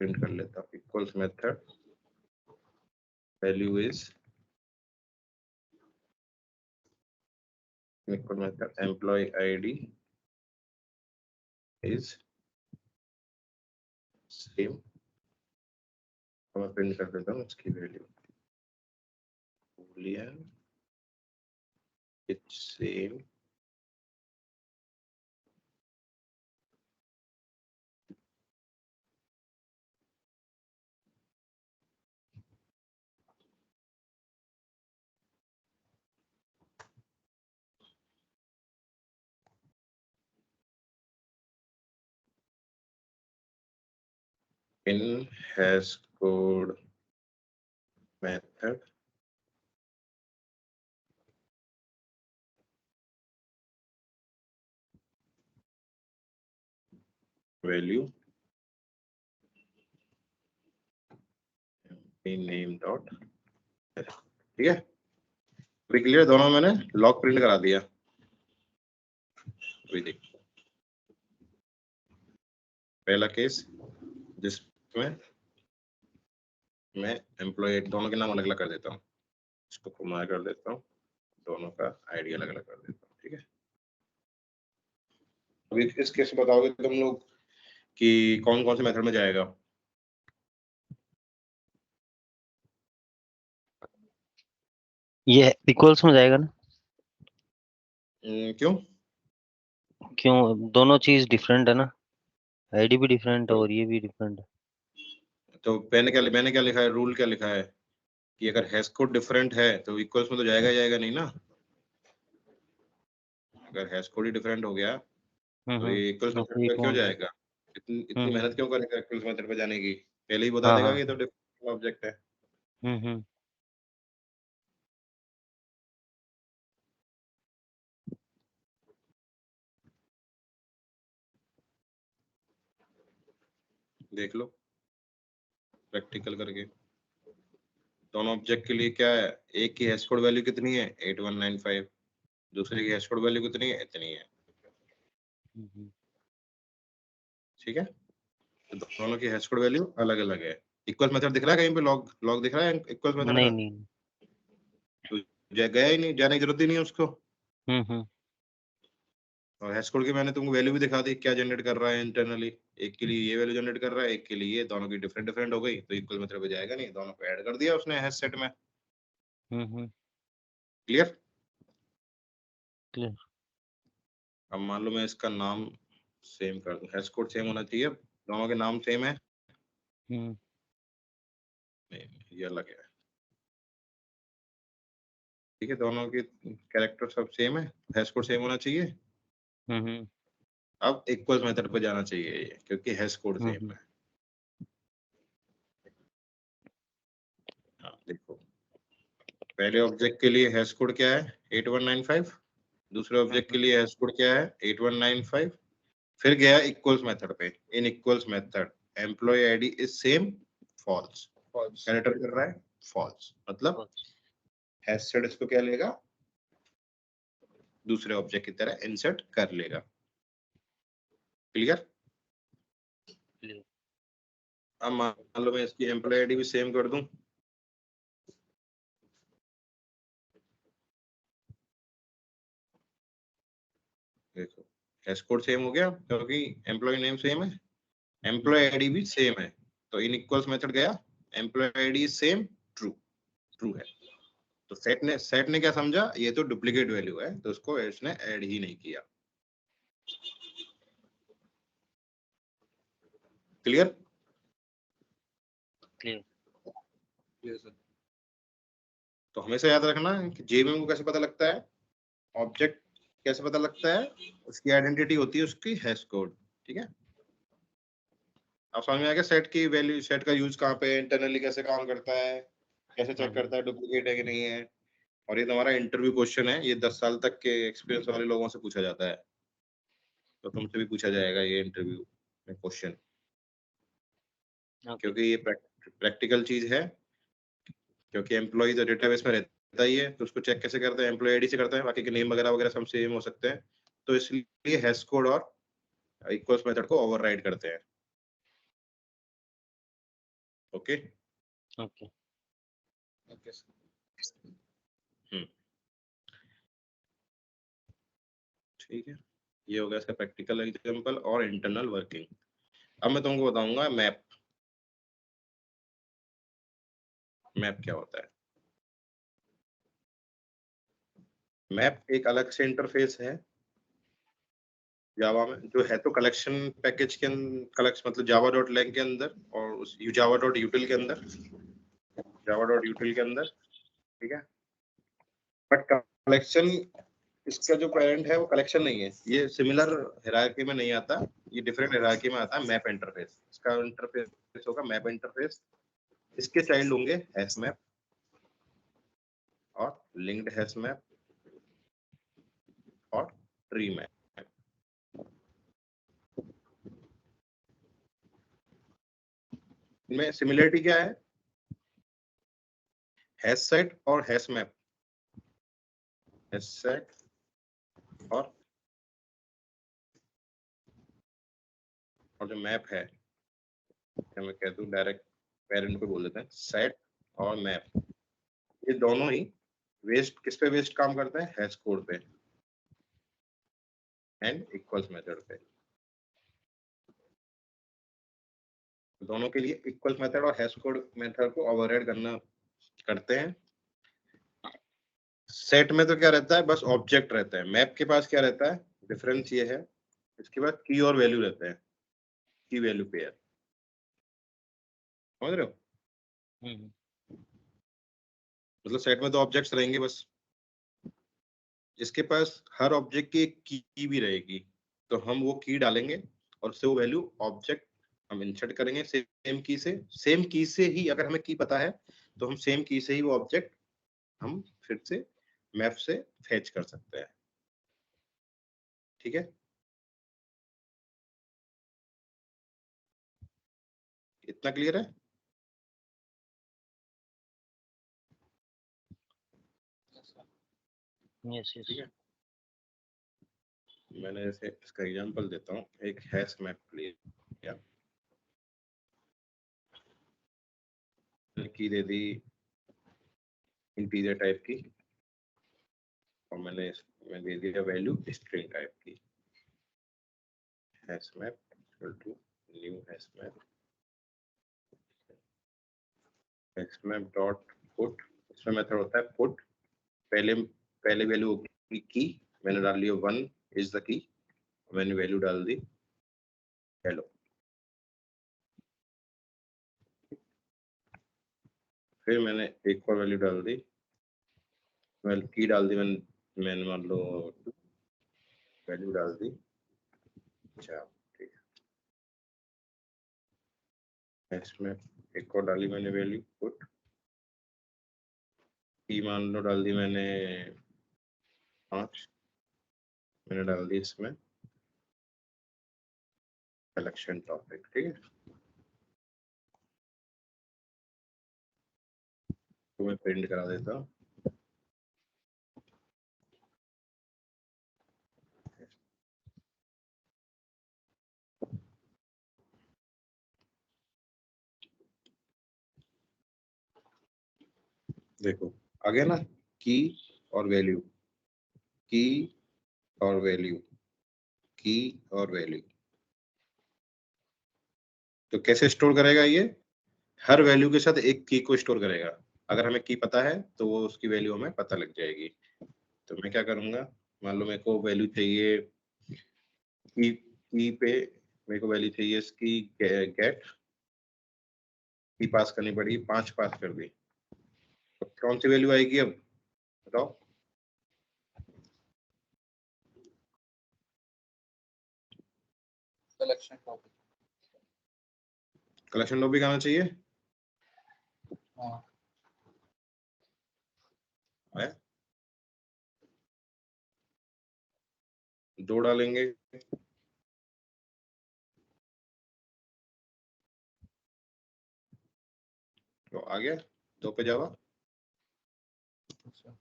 प्रिंट कर लेता हूँ। Equals method value is equal method employ ID is same, मैं प्रिंट कर देता हूँ इसकी value boolean it's same in hash code method value name dot, ठीक है। अभी क्लियर, दोनों मैंने लॉग प्रिंट करा दिया। अभी देखो पहला केस जिसमें मैं एम्प्लॉय दोनों के नाम अलग अलग कर देता हूँ, इसको घुमा कर देता हूँ, दोनों का आईडी अलग अलग कर देता हूँ, ठीक है। अभी इस केस में बताओगे तुम लोग कि कौन कौन से मेथड में जाएगा। ये इक्वल्स में जाएगा ना? क्यों? क्यों, दोनों चीज डिफरेंट है ना, आईडी भी डिफरेंट है और ये भी डिफरेंट है। तो मैंने क्या लिखा है, रूल क्या लिखा है कि अगर हैश कोड डिफरेंट है तो इक्वल्स में तो जाएगा नहीं ना। अगर हैश कोड ही डिफरेंट हो गया तो ये इक्वल्स मेथड पे क्यों जाएगा, इतनी मेहनत क्यों करेगा इक्वल्स मेथड पे जाने की, पहले ही बता देगा कि ये तो डिफरेंट ऑब्जेक्ट है। देख लो प्रैक्टिकल करके, दोनों ऑब्जेक्ट के लिए क्या है, एक की हैश कोड वैल्यू कितनी है 8195, दूसरे की हैश कोड वैल्यू कितनी है, इतनी है, ठीक है। तो दोनों की हैश कोड वैल्यू अलग अलग है। इक्वल मेथड दिख रहा है कहीं पे, लॉग दिख रहा है इक्वल मेथड का? नहीं। तो गया ही नहीं, जाने की जरूरत ही नहीं है उसको। और हैश कोड की मैंने तुमको वैल्यू भी दिखा दी क्या जनरेट कर रहा है इंटरनली, एक के लिए ये वैल्यू जनरेट कर रहा है, एक के लिए ये, दोनों की डिफरेंट डिफरेंट हो गई तो इक्वल मेथड पे जाएगा नहीं, दोनों को ऐड कर दिया उसने हैश सेट में। क्लियर? अब मान लो मैं इसका नाम सेम कर दूं, हैश कोड सेम होना चाहिए, दोनों के नाम सेम है, नहीं ये अलग है, ठीक है। दोनों के कैरेक्टर सब सेम है, हैश कोड सेम होना चाहिए। अब इक्वल्स मेथड पे जाना चाहिए ये, क्योंकि हैश कोड सेम है। हाँ देखो, पहले ऑब्जेक्ट के लिए हैश कोड क्या है 8195, दूसरे ऑब्जेक्ट के लिए हैश कोड क्या है 8195, फिर गया इक्वल्स मेथड पे, in equals method employ ID is same false, क्या रिटर्न कर रहा है फॉल्स, मतलब हैश सेट इसको क्या लेगा, दूसरे ऑब्जेक्ट की तरह इंसर्ट कर लेगा। क्लियर? अब मान लो मैं इसकी एम्प्लॉय आईडी भी सेम कर दूं, देखो हैश कोड सेम हो गया क्योंकि एम्प्लॉय नेम सेम है, एम्प्लॉय आईडी भी सेम है, तो इन इक्वल्स मेथड गया एम्प्लॉय आईडी सेम, ट्रू है। तो सेट ने क्या समझा, ये तो डुप्लीकेट वैल्यू है, तो उसको इसने ऐड ही नहीं किया। क्लियर? तो हमेशा याद रखना कि जेवीएम को कैसे पता लगता है, ऑब्जेक्ट कैसे पता लगता है, उसकी आइडेंटिटी होती है उसकी हैश कोड, ठीक है। अब समझ में आ गया सेट की वैल्यू, सेट का यूज कहाँ पे, इंटरनली कैसे काम करता है, कैसे चेक करता है डुप्लीकेट है कि नहीं है, और ये तुम्हारा इंटरव्यू क्वेश्चन है, ये 10 साल तक के एक्सपीरियंस वाले लोगों से पूछा जाता है, तो तुमसे भी पूछा जाएगा ये इंटरव्यू में क्वेश्चन, ओके क्योंकि ये प्रैक्टिकल चीज है, क्योंकि एम्प्लॉय तो डेटाबेस में रहता ही है, तो उसको चेक कैसे करते हैं, एम्प्लॉय आईडी से करते हैं, बाकी के नेम वगैरह वगैरह सब सेम हो सकते हैं, तो इसलिए हैश कोड और इक्वल्स मेथड को ओवरराइड करते हैं। Okay okay okay sir. ठीक है, ये हो गया इसका प्रैक्टिकल एग्जांपल और इंटरनल वर्किंग। अब मैं तुमको बताऊंगा मैप। मैप क्या होता है? मैप एक अलग से इंटरफेस है जावा में, जो है तो कलेक्शन पैकेज के कलेक्शन मतलब जावा डॉट लैंग के अंदर और उस जावा डॉट यूटिल के अंदर, जावा डॉट यूटिल के अंदर, ठीक है। बट कलेक्शन, इसका जो पेरेंट है वो कलेक्शन नहीं है, ये सिमिलर हायरार्की में नहीं आता, ये डिफरेंट हायरार्की में आता है मैप इंटरफेस। इसका इंटरफेस होगा मैप इंटरफेस, इसके चाइल्ड होंगे हैश मैप और लिंक्ड हैश मैप और ट्री मैप। इनमें सिमिलरिटी क्या है? हैश सेट और हैश मैप, हैश सेट और जो मैप है, मैं कह दूं डायरेक्ट पेरेंट को बोल देते हैं, सेट और मैप, ये दोनों ही वेस्ट किस पे वेस्ट काम करते हैं? हैश कोड पे एंड इक्वल्स मेथड पे। दोनों के लिए इक्वल्स मेथड और हैश कोड मेथड को ओवरराइड करना करते हैं। सेट में तो क्या रहता है? बस ऑब्जेक्ट रहता है। मैप के पास क्या रहता है? डिफरेंस ये है, इसके पास की और वैल्यू रहते हैं, की वैल्यू पेयर। समझ रहे हो? मतलब सेट में तो ऑब्जेक्ट्स रहेंगे बस, इसके पास हर ऑब्जेक्ट की एक की भी रहेगी, तो हम वो की डालेंगे और उससे वो वैल्यू ऑब्जेक्ट हम इंसर्ट करेंगे सेम की से। सेम की से ही अगर हमें की पता है तो हम सेम की से ही वो ऑब्जेक्ट हम फिर से मैप से फेच कर सकते हैं। ठीक है, इतना क्लियर है? यस यस ठीक है, मैंने जैसे इसका एग्जांपल देता हूँ, एक हैश मैप लिया, की दे दी इंटीजर टाइप की और मैंने इसमें दे दिया वैल्यू स्ट्रिंग टाइप की। Hash map equal to new hash map, hash map dot put, इसमें मेथड होता है पुट, पहले वैल्यू होगी की, मैंने डाल लिया 1 इज द की, मैंने वैल्यू डाल दी हेलो। फिर मैंने एक और वैल्यू डाल दी, की डाल दी मैंने मान लो वैल्यू डाल दी। अच्छा ठीक है, इसमें एक और डाली मैंने वैल्यू पुट, की मान लो डाल दी मैंने 5, मैंने डाल दी इसमें कलेक्शन टॉपिक। ठीक है, तो मैं प्रिंट करा देता हूँ। देखो आ गया ना, की और वैल्यू, की और वैल्यू, की और वैल्यू। तो कैसे स्टोर करेगा ये? हर वैल्यू के साथ एक की को स्टोर करेगा। अगर हमें की पता है तो वो उसकी वैल्यू हमें पता लग जाएगी। तो मैं क्या करूंगा, मान लो मेरे को वैल्यू चाहिए की पे, मेरे को वैल्यू चाहिए इसकी गेट, की पास करनी पड़ी, 5 पास कर दी, तो कौन सी वैल्यू आएगी अब बताओ? Collection topic. कलेक्शन टॉपिक आना चाहिए हाँ है? 2 डालेंगे, तो आ गया 2 पे जावा। अच्छा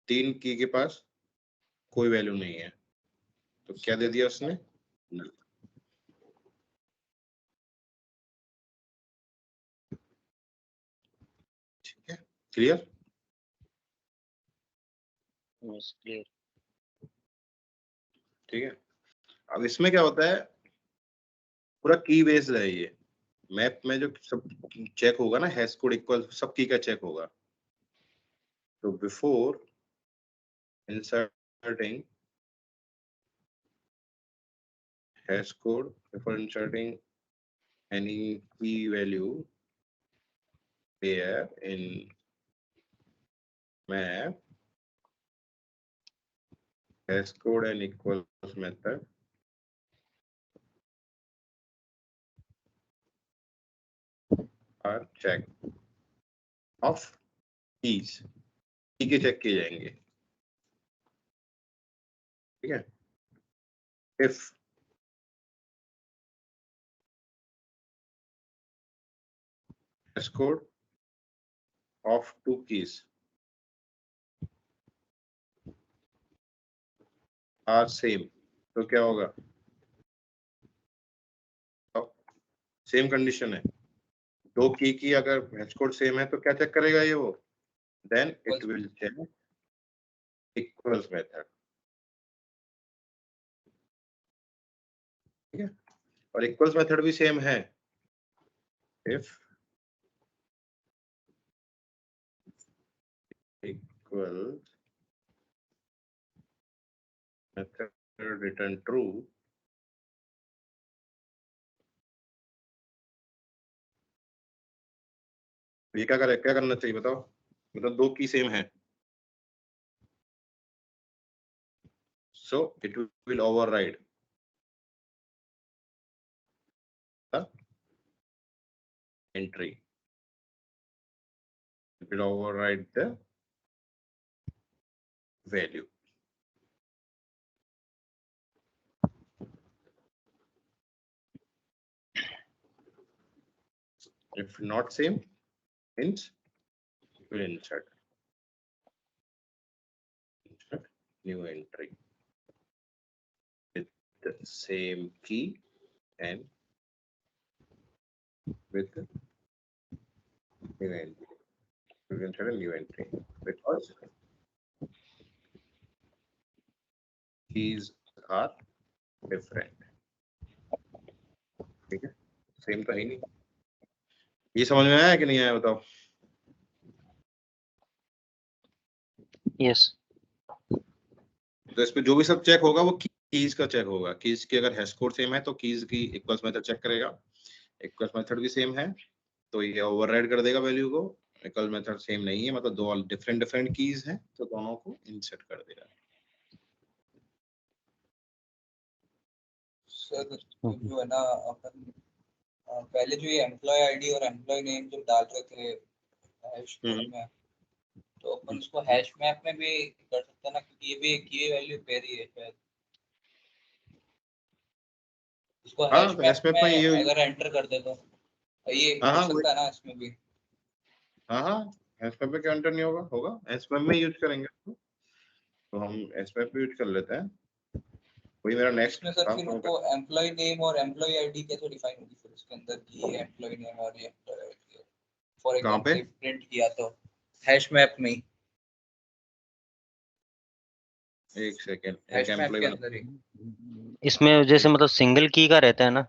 3 की के पास कोई वैल्यू नहीं है, तो क्या दे दिया उसने? null। ठीक है, क्लियर? Yes clear. ठीक है, अब इसमें क्या होता है, पूरा की बेस्ड है ये। मैप में जो सब चेक होगा ना, हैश कोड इक्वल सब की का चेक होगा। तो before inserting hash code, before inserting any key value here in map, hash code and equals method are check of keys, की के चेक किए जाएंगे। ठीक है, if hash code of 2 keys are same, तो क्या होगा? सेम कंडीशन है, 2 की अगर हैश कोड सेम है तो क्या चेक करेगा ये वो? Then it will check equals method. ठीक है, और इक्वल्स मेथड भी सेम है। If equals method return true, ये क्या करना चाहिए बताओ? मतलब 2 की सेम है, so it will override the entry, it will override the value। if not same means it will insert new entry with the same key and with the new entry, you will insert a new entry because keys are different। ठीक है, same तो है ही नहीं। ये समझ में आया कि नहीं आया बताओ? यस। तो इस पे जो भी सब चेक होगा वो कीज का चेक होगा। कीज की अगर हैश कोड सेम है तो कीज की इक्वल्स मेथड चेक करेगा, इक्वल्स मेथड भी सेम है तो ये ओवरराइड कर देगा वैल्यू को। इक्वल मेथड सेम नहीं है, मतलब 2 डिफरेंट कीज हैं, तो दोनों को इंसर्ट कर देगा। सर जो है ना, अपन पहले जो ये एम्प्लॉय आईडी और एम्प्लॉय नेम जो डाल रहे थे हैश कोड में, तो अपन इसको हैश मैप में भी कर सकते हैं ना, क्योंकि ये भी एक की वैल्यू पेयर ही है शायद। इसको हाँ, हैश तो मैप मैप में में ये अगर एंटर कर दे तो ये हाँ हो हाँ सकता है ना इसमें भी? हाँ, हैश मैप में क्या एंटर नहीं होगा? होगा, हैश मैप में यूज करेंगे तो हम हैश मैप भी यूज कर लेते हैं। वही मेरा नेक्स्ट इसमें सर काम फिर होगा। वो एम्प्लॉय नेम और एम्प्लॉय आईडी कैसे डिफाइन होगी फिर इसके अंदर कि ये एम्प्लॉय नेम और ये एम्प्लॉय आईडी? फॉर कहाँ पे? एग्जांपल प्रिंट किया तो हैश मैप में ही, एक सेकेंड, एक हैश मैप एम्प्लॉय के बना, अंदर ही। इसमें जैसे मतलब सिंगल की का रहता है ना।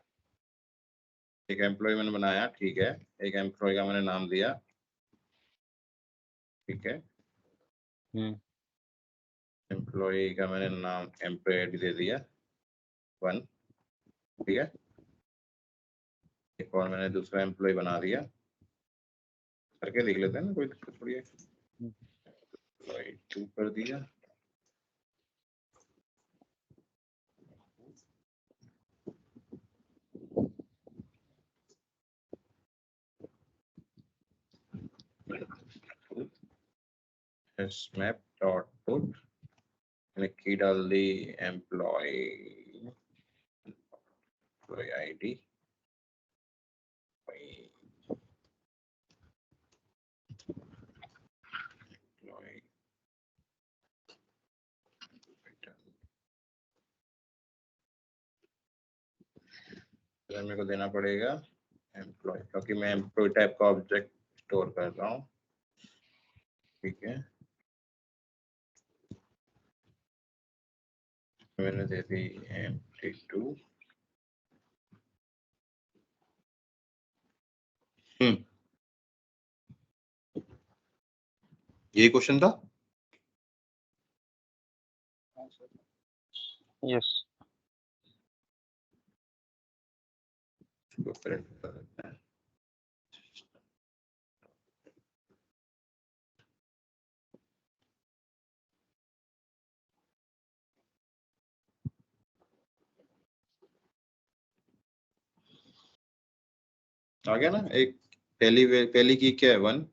एक एम्प्लॉय मैंने बनाया, ठीक है, एक एम्प्लॉय का मैंने नाम दिया, ठीक है, एम्प्लॉय का मैंने नाम एम्प्लॉय आईडी दे दिया 1, ठीक है। एक और मैंने दूसरा एम्प्लॉय बना दिया, करके देख लेते हैं ना, कोई दिक्कत थोड़ी है। एम्प्लॉय 2 कर दिया, मैप डॉट पुट, मैंने की डाल दी एम्प्लॉय आईडी, मेरे को देना पड़ेगा एम्प्लॉय, क्योंकि मैं एम्प्लॉय टाइप का ऑब्जेक्ट स्टोर कर रहा हूँ, ठीक है। मैंने दे दी empty2। यही क्वेश्चन था। यस इसको print कर देते हैं। आ गया ना, एक पहली की क्या है 1,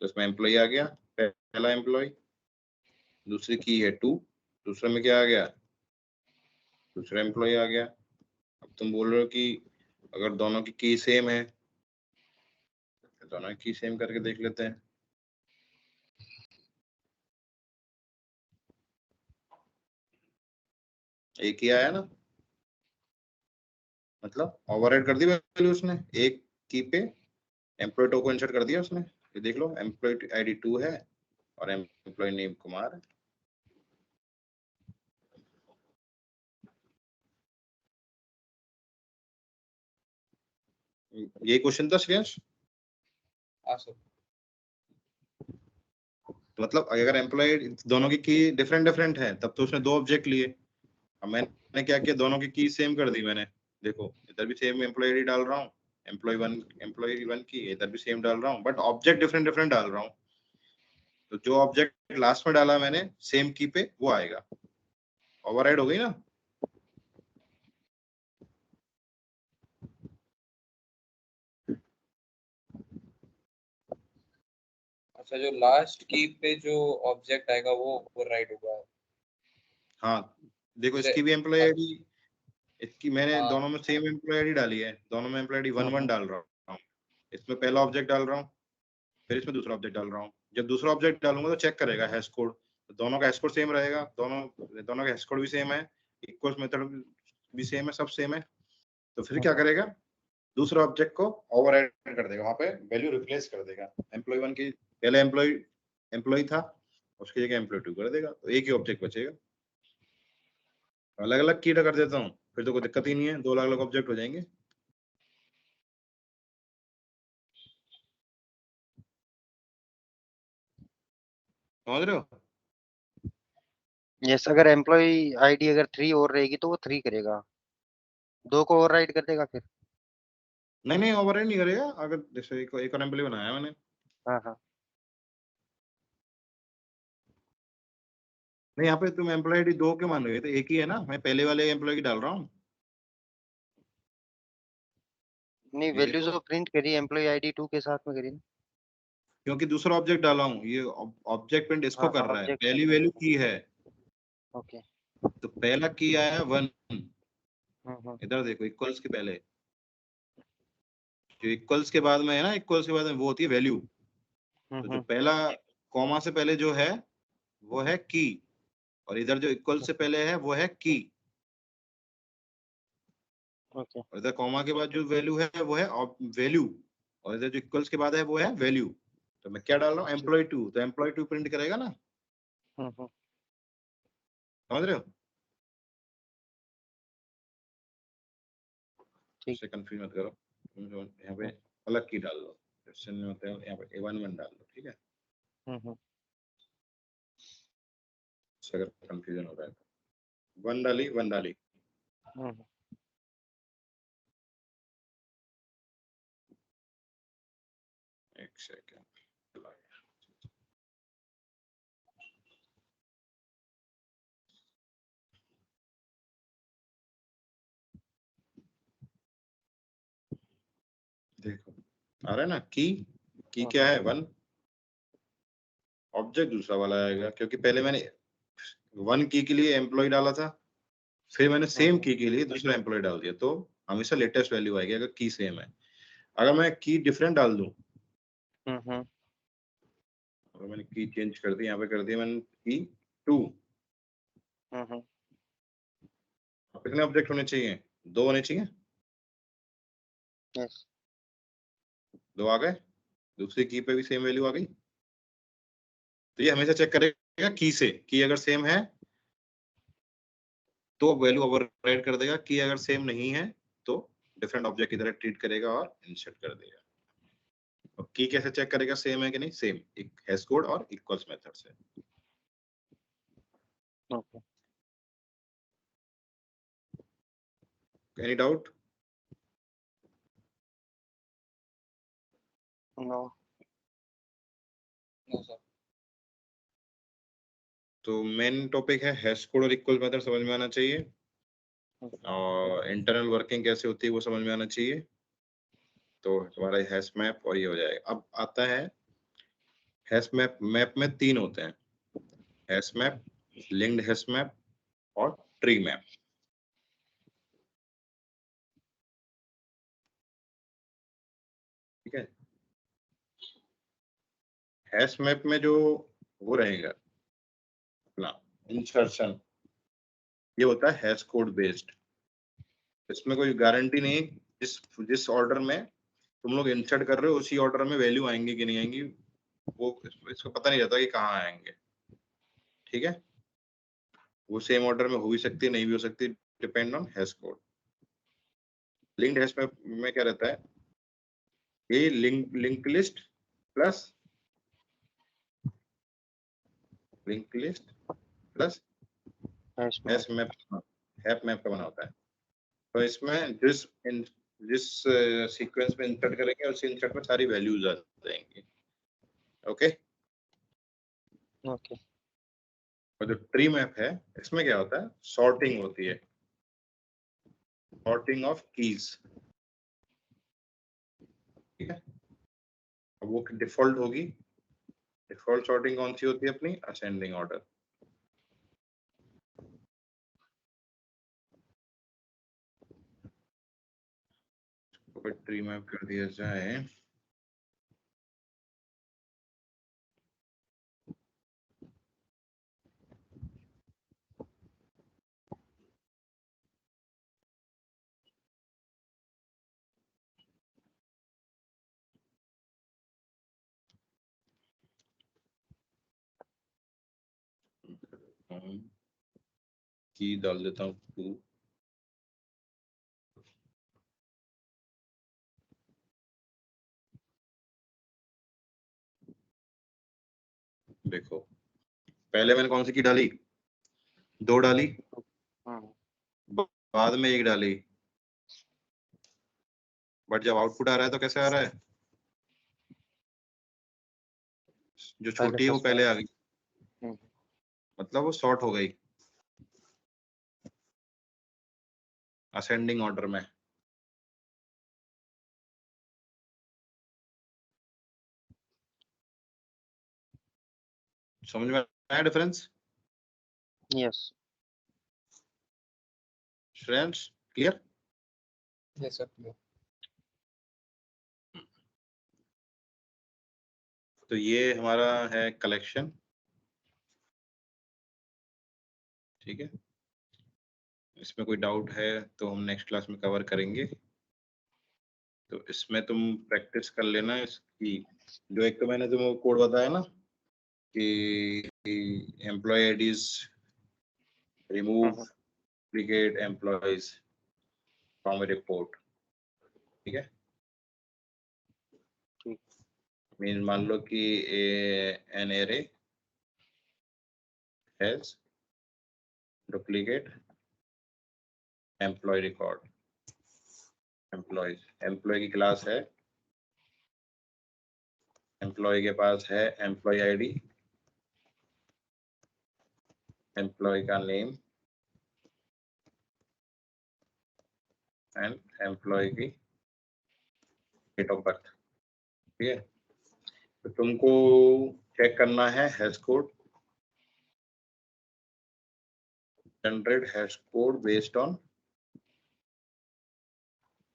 तो इसमें एम्प्लॉय आ गया, पहला एम्प्लॉय। दूसरी की है 2, दूसरे में क्या आ गया, दूसरा एम्प्लॉय आ गया। अब तुम बोल रहे हो कि अगर दोनों की सेम है, तो दोनों की सेम करके देख लेते हैं। एक ही आया ना, मतलब ओवरराइड कर दी वैल्यू उसने, एक की पे एम्प्लॉय टू को इंसर्ट कर दिया उसने। ये देख लो, एम्प्लॉय आईडी 2 है और एम्प्लॉय नेम कुमार है। ये क्वेश्चन था श्रेयांश। हाँ सर। तो मतलब अगर एम्प्लॉय दोनों की डिफरेंट डिफरेंट है, तब तो उसने दो ऑब्जेक्ट लिए। अब मैंने क्या किया, दोनों की सेम कर दी मैंने। देखो इधर भी सेम एम्प्लॉय आईडी डाल रहा हूँ, एम्प्लॉय वन की, इधर भी सेम डाल रहा हूँ, बट ऑब्जेक्ट डिफरेंट डिफरेंट डाल रहा हूँ। तो जो ऑब्जेक्ट लास्ट में डाला मैंने सेम की पे, वो आएगा। ओवरराइड हो गई ना। अच्छा, जो लास्ट की पे जो ऑब्जेक्ट आएगा वो ओवरराइड होगा। हाँ देखो, जैसे इसकी भी एम्प्लॉय आईडी, इसकी मैंने हाँ दोनों में सेम एम्प्लॉय आईडी डाली है, दोनों में एम्प्लॉय आईडी 1 1 डाल रहा हूँ। इसमें पहला ऑब्जेक्ट डाल रहा हूँ, फिर इसमें दूसरा ऑब्जेक्ट डाल रहा हूँ। जब दूसरा ऑब्जेक्ट डालूंगा तो चेक करेगा हैश कोड, तो दोनों का हैश कोड सेम रहेगा, दोनों का हैश कोड भी सेम है, इक्वल्स मेथड भी सेम है, सब सेम है। तो फिर क्या करेगा, दूसरा ऑब्जेक्ट को ओवरराइड कर देगा, वहां पे वैल्यू रिप्लेस कर देगा। एम्प्लॉय 1 की पहले एम्प्लॉय था, उसकी जगह एम्प्लॉय 2 कर देगा, तो एक ही ऑब्जेक्ट बचेगा। अलग अलग की कर देता हूँ, फिर तो कोई दिक्कत ही नहीं है, दो अलग अलग ऑब्जेक्ट हो जाएंगे। समझ रहे हो। यस अगर एम्प्लॉय आईडी अगर 3 और रहेगी तो वो 3 करेगा, 2 को ओवरराइड कर देगा फिर। नहीं नहीं, ओवरराइड नहीं करेगा। अगर जैसे एक और एम्प्लॉय बनाया मैंने, हाँ हाँ नहीं यहाँ पे तुम एम्प्लॉय आईडी 2 क्यों मान रहे हो, तो एक ही है ना, मैं पहले वाले एम्प्लॉय की डाल रहा हूँ। नहीं, ये वैल्यू देखो, जो प्रिंट करी एम्प्लॉय आईडी 2 के साथ में करी ना। क्योंकि दूसरा ऑब्जेक्ट डाला हूँ, ये ऑब्जेक्ट प्रिंट इसको हाँ कर हाँ रहा है, ऑब्जेक्ट पहली प्रिंट वैल्यू करी। की है। ओके। तो पहला की आया 1, हम्म इधर देखो इक्वल्स के पहले, जो इक्वल्स के बाद में है ना, इक्वल्स के बाद में वो होती है वैल्यू। तो जो हम्म पहला कॉमा से पहले जो है वो है की, और इधर जो इक्वल से पहले है वो है की, ओके। और इधर कॉमा के बाद जो वैल्यू है वो है वैल्यू, और इधर जो इक्वल्स के बाद है वो है वैल्यू। तो मैं क्या डाल रहा हूँ, एम्प्लॉय 2, तो एम्प्लॉय 2 प्रिंट करेगा ना। हम्म समझ रहे हो। ठीक। उससे कंफ्यूज मत करो, तुम जो यहाँ पे अलग की डाल दो, क्वेश्चन में होता है यहाँ पे A1 1 डाल दो, ठीक है। हम्म उससे अगर कंफ्यूजन हो रहा है तो 1 डाली, 1 डाली। हम्म एक सेकेंड, देखो आ रहा है ना, की क्या है 1, ऑब्जेक्ट दूसरा वाला आएगा, क्योंकि पहले मैंने 1 की के लिए एम्प्लॉय डाला था, फिर मैंने सेम की के लिए दूसरा एम्प्लॉय डाल दिया, तो हमेशा लेटेस्ट वैल्यू आएगी अगर की सेम है। अगर मैं की डिफरेंट डाल दूं, अगर मैंने की चेंज कर दी, यहाँ पे कर दिया मैंने की 2, कितने ऑब्जेक्ट होने चाहिए? 2 होने चाहिए। यस 2 आ गए, दूसरी की पे भी सेम वैल्यू आ गई। तो ये हमेशा चेक करेगा की से, की अगर सेम है तो वैल्यू ओवरराइड कर देगा, की अगर सेम नहीं है तो डिफरेंट ऑब्जेक्ट की तरह ट्रीट करेगा और इंसर्ट कर देगा। और की कैसे चेक करेगा सेम है कि नहीं? सेम एक हैश कोड और इक्वल्स मेथड से। Okay any doubt? No no sir. तो मेन टॉपिक है हैश कोड और इक्वल मेथड समझ में आना चाहिए, और इंटरनल वर्किंग कैसे होती है वो समझ में आना चाहिए। तो तुम्हारा हैश मैप और ये हो जाएगा। अब आता है हैश मैप। मैप में 3 होते हैं, hash map, linked hash map और ट्री मैप। ठीक है, हैश मैप में जो वो रहेगा अपना इंसर्शन, ये होता है हैश कोड बेस्ड। इसमें कोई गारंटी नहीं, जिस जिस ऑर्डर में तुम लोग इंसर्ट कर रहे हो उसी ऑर्डर में वैल्यू आएंगी कि नहीं आएंगी, वो इसको पता नहीं रहता कि कहाँ आएंगे। ठीक है, वो सेम ऑर्डर में हो भी सकती है, नहीं भी हो सकती, depend on hash code. Linked hash map में क्या रहता है, ये link list plus hash map का बना होता है। तो इसमें जिस सीक्वेंस में इंसर्ट करेंगे उस इंसर्ट में सारी वैल्यूज आ जाएंगी। ओके। ओके और जो ट्री मैप है इसमें क्या होता है, सॉर्टिंग होती है, सॉर्टिंग ऑफ कीज। ठीक है, अब वो डिफॉल्ट होगी। डिफॉल्ट सॉर्टिंग कौन सी होती है अपनी? Ascending order. तो ट्री मैप कर दिया जाए। की डाल देता हूँ 2। देखो, पहले मैंने कौन सी की डाली? 2 डाली, बाद में 1 डाली, बट जब आउटपुट आ रहा है तो कैसे आ रहा है? जो छोटी है वो पहले आ गई, मतलब वो सॉर्ट हो गई असेंडिंग ऑर्डर में। समझ में आया difference? Yes friends clear? Yes sir. तो ये हमारा है कलेक्शन। ठीक है, इसमें कोई डाउट है तो हम नेक्स्ट क्लास में कवर करेंगे। तो इसमें तुम प्रैक्टिस कर लेना इसकी। जो एक तो मैंने तुमको कोड बताया ना कि employee IDs, remove duplicate employees from report. ठीक है, मीन मान लो कि an array has duplicate employee record. Employee की क्लास है, एम्प्लॉय के पास है एम्प्लॉय आईडी, एम्प्लॉय का नेम एंड एम्प्लॉय की डेट ऑफ बर्थ। ठीक है, तो तुमको चेक करना है hash code, generate hash code based on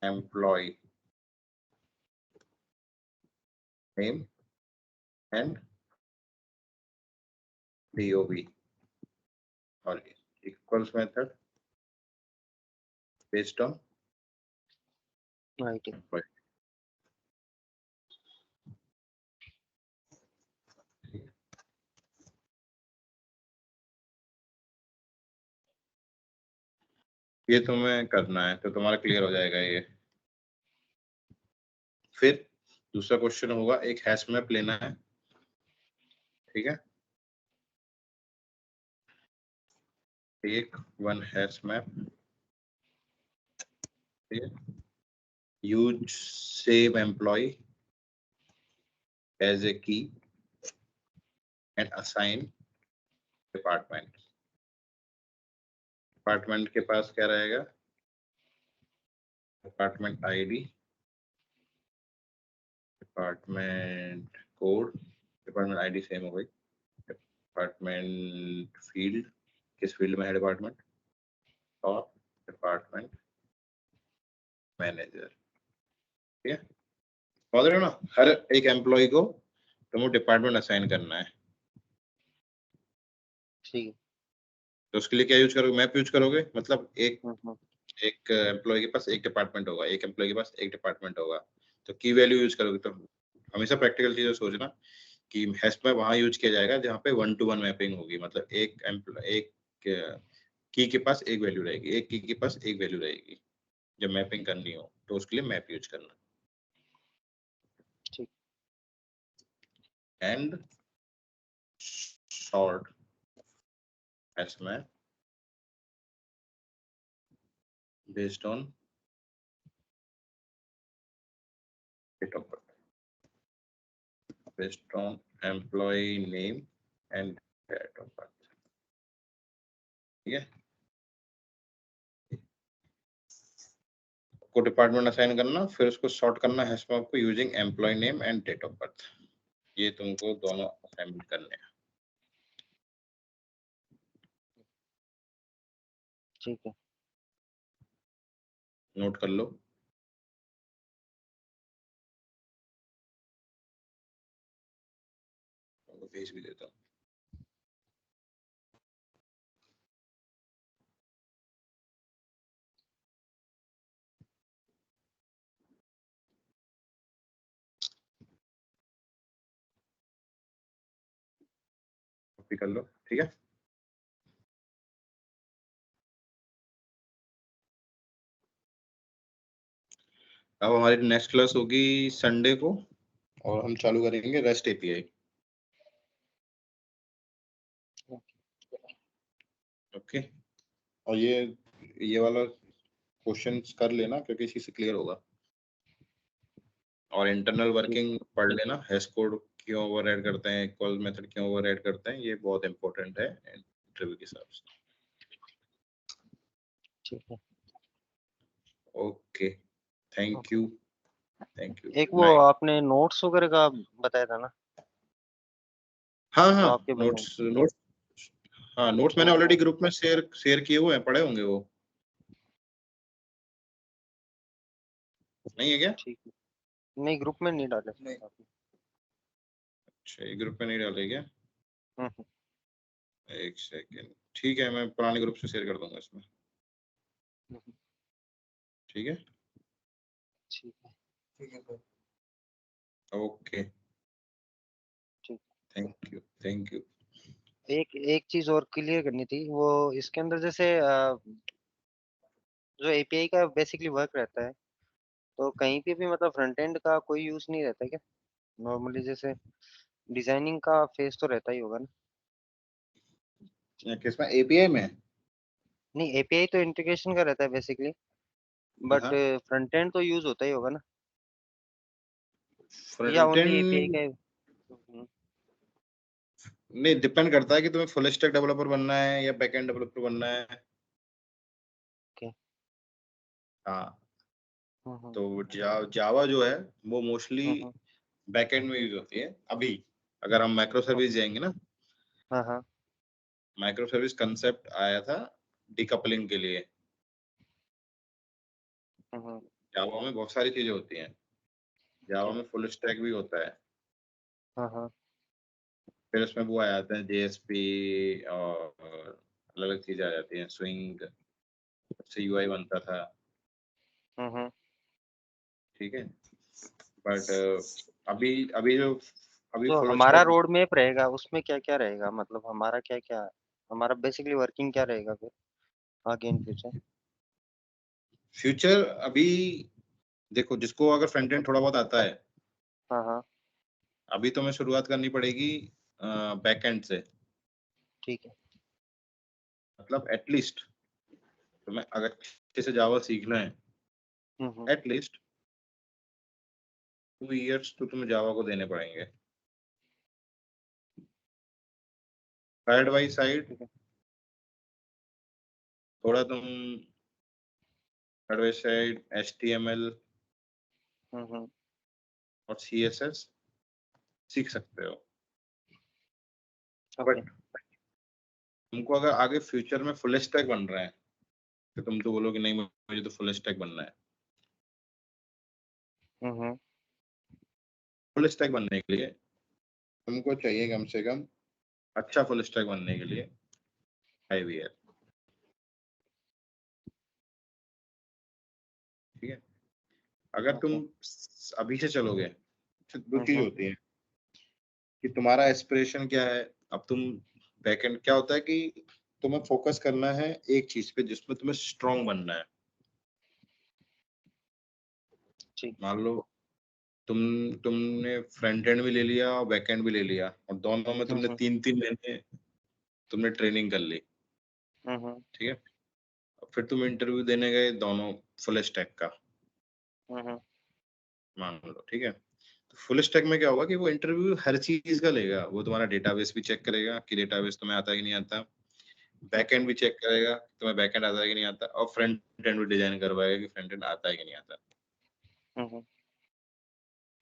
employee name and DOB और equals method based on right. employee. ये तुम्हें करना है तो तुम्हारा क्लियर हो जाएगा ये। फिर दूसरा क्वेश्चन होगा, एक हैश मैप लेना है, ठीक है, एक वन हैश मैप, ठीक है, use same employee as a key and assign department. Department के पास क्या रहेगा, department ID, department code, department ID same हो गई, डिपार्टमेंट फील्ड, किस फील्ड में है डिपार्टमेंट, और डिपार्टमेंट मैनेजर, ठीक है। समझ रहे हो ना, हर एक एम्प्लॉय को तुमको डिपार्टमेंट असाइन करना है, ठीक है। तो उसके लिए क्या यूज करोगे, मैप यूज करोगे, मतलब एक हम्म, एक एम्प्लॉय के पास एक डिपार्टमेंट होगा, एक एम्प्लॉय के पास एक डिपार्टमेंट होगा, तो की वैल्यू यूज करोगे। तो हमेशा प्रैक्टिकल चीजें सोचना कि हैश मैप वहां यूज किया जाएगा जहाँ पे 1-to-1 मैपिंग होगी, मतलब एक की के पास एक वैल्यू रहेगी, एक की के पास एक वैल्यू रहेगी। जब मैपिंग करनी हो तो उसके लिए मैप यूज करना। ठीक। And short hash map based on date of birth, based on employee name and date of birth, ठीक है। को डिपार्टमेंट असाइन करना, फिर उसको सॉर्ट करना हैश मैप को using employee name and date of birth. ये तुमको दोनों असाइनमेंट करने हैं, ठीक है। नोट कर लो। भेज भी देता हूँ। कॉपी कर लो, ठीक है। अब हमारी नेक्स्ट क्लास होगी संडे को और हम चालू करेंगे रेस्ट एपीआई। ओके, और ये वाला क्वेश्चंस कर लेना क्योंकि इसी से क्लियर होगा, और इंटरनल वर्किंग पढ़ लेना, हैश कोड क्यों ओवरराइड करते हैं, इक्वल मेथड क्यों ओवरराइड करते हैं, ये बहुत इंपॉर्टेंट है इंटरव्यू के हिसाब से। ठीक है। Okay, thank you, thank you. एक वो आपने नोट्स वगैरह का बताया था ना? हाँ तो हाँ, आपके नोट्स हाँ, नोट्स मैंने ऑलरेडी ग्रुप में शेयर किए हुए हैं, पढ़े होंगे वो, नहीं है क्या? ठीक है। नहीं, ग्रुप में नहीं डाले। नहीं। अच्छा, ये ग्रुप में नहीं डाले क्या? हम्म, एक सेकेंड, ठीक है, मैं पुराने ग्रुप से शेयर कर दूंगा इसमें, ठीक है। ठीक है। ठीक है सर। ओके, ठीक। Thank you, thank you. एक चीज और क्लियर करनी थी, वो इसके अंदर जैसे जो एपीआई का बेसिकली वर्क रहता है, तो कहीं पे भी मतलब फ्रंट एंड का कोई यूज नहीं रहता क्या? नॉर्मली जैसे डिजाइनिंग का फेस तो रहता ही होगा ना? किसमें, एपीआई में? नहीं, एपीआई तो इंटीग्रेशन का रहता है बेसिकली, बट हाँ, फ्रंट एंड तो यूज होता ही होगा ना, या फ्रंट ओनली एपीआई एंड का हम्म, नहीं, डिपेंड करता है कि तुम्हें फुल स्टैक डेवलपर बनना है या बैकएंड डेवलपर बनना है। ओके। हाँ, हम्म, तो जावा जो है वो मोस्टली हम्म, बैकएंड में यूज होती है अभी, अगर हम माइक्रो सर्विस जाएंगे ना, हाँ हाँ माइक्रो सर्विस कंसेप्ट आया था डिकपलिंग के लिए। हम्म, जावा में बहुत सारी चीजें होती हैं, जावा में फुल स्टैक भी होता है, हाँ हाँ फिर उसमें वो आ जाते हैं जेएसपी और अलग अलग चीजें आ जाती हैं, स्विंग से यूआई बनता था, हम्म। ठीक है। बट अभी अभी जो अभी तो फुल हमारा स्टैक रोड मैप रहेगा उसमें क्या क्या रहेगा, मतलब हमारा क्या क्या, हमारा बेसिकली वर्किंग क्या रहेगा फिर आगे इन फ्यूचर? फ्यूचर अभी देखो, जिसको अगर फ्रंट एंड थोड़ा बहुत आता है, हाँ हाँ अभी तो मैं शुरुआत करनी पड़ेगी बैक एंड से, ठीक है। मतलब एटलीस्ट तुम्हें अगर अच्छे से जावा सीखना है, हम्म। एटलीस्ट 2 इयर्स तो तुम्हें जावा को देने पड़ेंगे। साइड बाई साइड ठीक है। थोड़ा तुम साइड बाई साइड HTML हम्म। और CSS सीख सकते हो। ओके। बट तुमको अगर आगे फ्यूचर में फुल स्टैक बन रहा है, तो तुम तो बोलोगे नहीं मुझे तो फुल स्टैक बनना है। हम्म। फुल स्टैक बनने के लिए तुमको चाहिए कम से कम, अच्छा फुल स्टैक बनने के लिए 5 ईयर, ठीक है। अगर तुम ओके। अभी से चलोगे तो दो चीज हम्म। होती है कि तुम्हारा एस्पिरेशन क्या है। अब तुम बैकएंड क्या होता है कि तुम्हें फोकस करना है एक चीज पे जिसमें तुम्हें स्ट्रांग बनना है। ठीक। मान लो तुमने फ्रंट एंड भी ले लिया और बैक एंड भी ले लिया, और दोनों में तुमने हम्म 3 3 महीने तुमने ट्रेनिंग कर ली, हम्म ठीक है। अब फिर तुम इंटरव्यू देने गए दोनों फुल स्टैक का, हम्म मान लो, ठीक है। तो फुल स्टैक में क्या होगा कि वो इंटरव्यू हर चीज का लेगा, वो तुम्हारा डेटाबेस भी चेक करेगा कि डेटाबेस तुम्हें आता है कि नहीं आता, बैक एंड भी चेक करेगा कि तुम्हें बैक एंड आता है कि नहीं आता, और फ्रंट एंड भी डिजाइन करवाएगा कि फ्रंट एंड आता है कि नहीं आता। हम्म।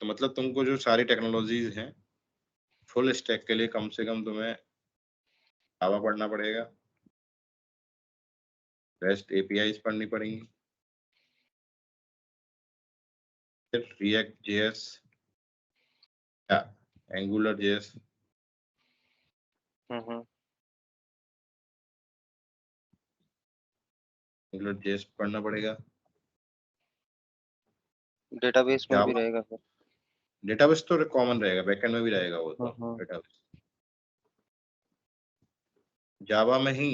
तो मतलब तुमको जो सारी टेक्नोलॉजीज हैं फुल स्टैक के लिए कम से कम तुम्हें जावा पढ़ना पड़ेगा, रेस्ट एपीआईज पढ़नी पड़ेंगी, फिर रिएक्ट जेएस या एंगुलर जेएस, हम्म। एंगुलर जेएस पढ़ना पड़ेगा। डेटाबेस में भी जावा रहेगा फिर? डेटाबेस तो कॉमन रहेगा, बैकएंड में भी रहेगा वो तो हम्म। डेटाबेस। जावा में ही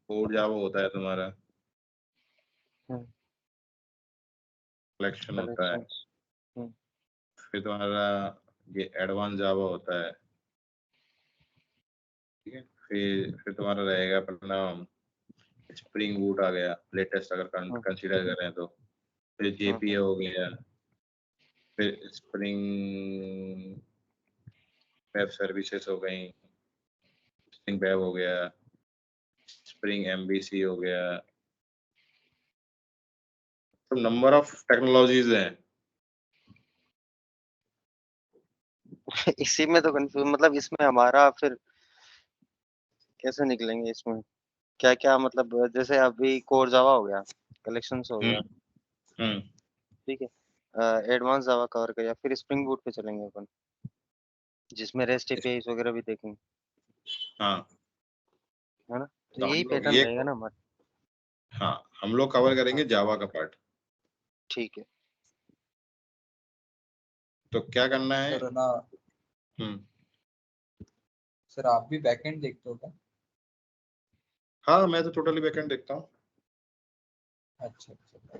कोर जावा होता है तुम्हारा, कलेक्शन होता है, कलेक्शंस। हम्म फिर तुम्हारा ये एडवांस जावा होता है, ठीक है। फिर तुम्हारा रहेगा अपना स्प्रिंग बूट आ गया लेटेस्ट, अगर हम्म कंसीडर करें तो, फिर जेपीए हम्म हो गया, फिर स्प्रिंग वेब सर्विसेज हो गई, स्प्रिंग वेब हो गया, स्प्रिंग एमबीसी हो गया, तो नंबर ऑफ टेक्नोलॉजीज हैं। इसी में तो कंफ्यूज, मतलब इसमें हमारा फिर कैसे निकलेंगे इसमें, क्या क्या मतलब, जैसे अभी कोर जावा हो गया, कलेक्शंस हो गया, हम्म हम्म ठीक है, एडवांस जावा कवर कर, या फिर स्प्रिंग बूट पे चलेंगे अपन, जिसमें रेस्ट एपीआईज वगैरह भी देखेंगे, हाँ, है ना? तो तो यही हम लोग पैटर्न ये, रहेगा ना हमारा। हाँ हम लोग कवर हाँ करेंगे जावा का पार्ट। ठीक है। तो क्या करना है? सर ना, हम्म सर आप भी बैकएंड देखते हो क्या? हाँ, मैं तो टोटली बैकएंड देखता हूँ। अच्छा अच्छा।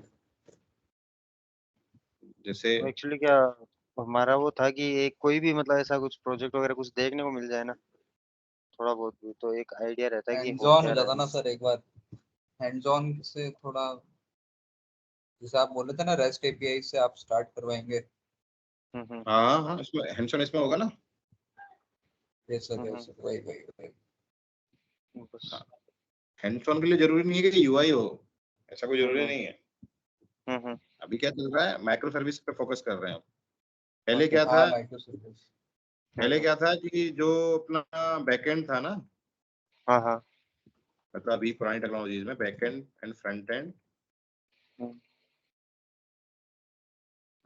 जैसे एक्चुअली क्या, हमारा वो था कि एक कोई भी मतलब ऐसा कुछ प्रोजेक्ट वगैरह कुछ देखने को मिल जाए ना, थोड़ा बहुत भी, तो एक आइडिया रहता है कि हैंड्स हो ऑन क्या हो रहा जाता है। ना सर एक बार, हैंड्स ऑन से थोड़ा, जैसे आप बोले थे ना रेस्ट एपीआई से आप स्टार्ट करवाएंगे। हम्म। हाँ हाँ, इसमें हैंड्स-ऑन इसमें होगा ना। यस सर वही वही वही। बस। हाँ, हैंड्स-ऑन के लिए जरूरी नहीं है कि यूआई हो, ऐसा कोई जरूरी हम्म नहीं है। हम्म। अभी क्या चल रहा है, माइक्रो सर्विस पे फोकस कर रहे हैं हम। पहले क्या था, हाँ माइक्रो सर्विस। पहले क्या था कि जो अपना बैकएंड था ना, हाँ हाँ मतलब अभी पुरानी टेक्नोलॉजीज में बैकएंड एंड फ्रंट एंड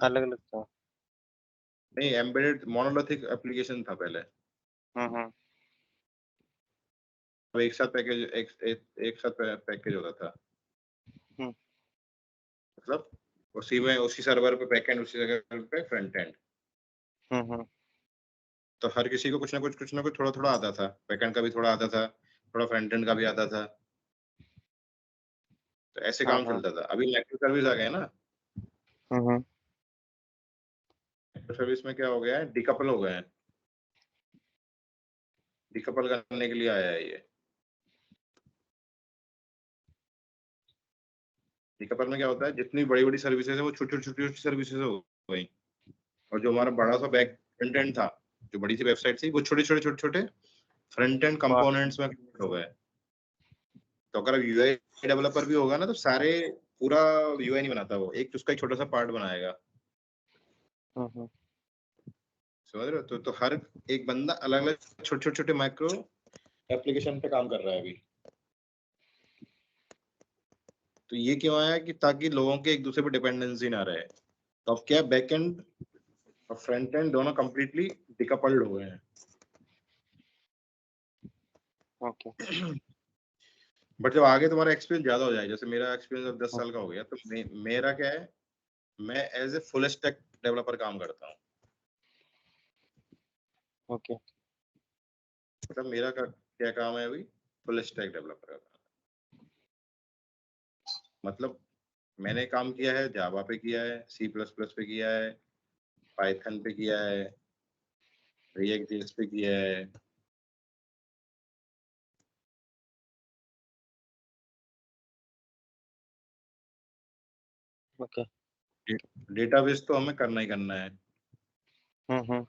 अलग अलग था। नहीं, एम्बेडेड मोनोलिथिक एप्लीकेशन था पहले। हम्म। तो एक साथ पैकेज एक साथ पैकेज होता था, हम्म। मतलब उसी में उसी सर्वर पे बैकएंड, उसी सर्वर पे फ्रंट एंड। हम्म। तो हर किसी को कुछ ना कुछ थोड़ा थोड़ा आता था, बैकएंड का भी थोड़ा आता था, थोड़ा फ्रंट एंड का भी आता था, तो ऐसे हाँ काम हाँ। चलता था। अभी माइक्रो सर्विस आ गए ना, हम्म। माइक्रो सर्विस में क्या हो गया है, डिकपल हो गए हैं, डिकपल करने के लिए आया है ये। डिकपल में क्या होता है, जितनी बड़ी बड़ी सर्विसेज है वो छोटी छोटी सर्विसेज हो गई, और जो हमारा बड़ा सा बैक फ्रंट एंड था, जो बड़ी सी वेबसाइट थी, वो छोटे छोटे फ्रंट एंड कंपोनेंट्स में convert हो गए। तो अगर यूआई डेवलपर भी होगा ना, तो सारे पूरा यूआई नहीं बनाता, वो एक उसका एक छोटा सा पार्ट बनाएगा, हम्म। समझ रहे हो? तो हर एक बंदा अलग अलग छोटे छोटे माइक्रो एप्लीकेशन पे काम कर रहा है अभी। तो ये क्यों आया कि ताकि लोगों के एक दूसरे पे डिपेंडेंसी ना रहे। तो अब क्या, बैक एंड और फ्रंट एंड दोनों कंप्लीटली डिकपल्ड हो गए हैं। ओके। बट जब आगे तुम्हारा एक्सपीरियंस ज्यादा हो जाए, जैसे मेरा एक्सपीरियंस अब 10 साल का हो गया, तो मेरा क्या है, मैं as a full stack developer काम करता हूँ। ओके। मतलब मेरा क्या काम है अभी, फुल स्टैक डेवलपर का काम। मतलब मैंने काम किया है, जावा पे किया है, सी प्लस प्लस पे किया है, पाइथन पे किया है, रिएक्ट जेएस पे किया है। ओके। डेटाबेस तो हमें करना ही करना है, हम्म।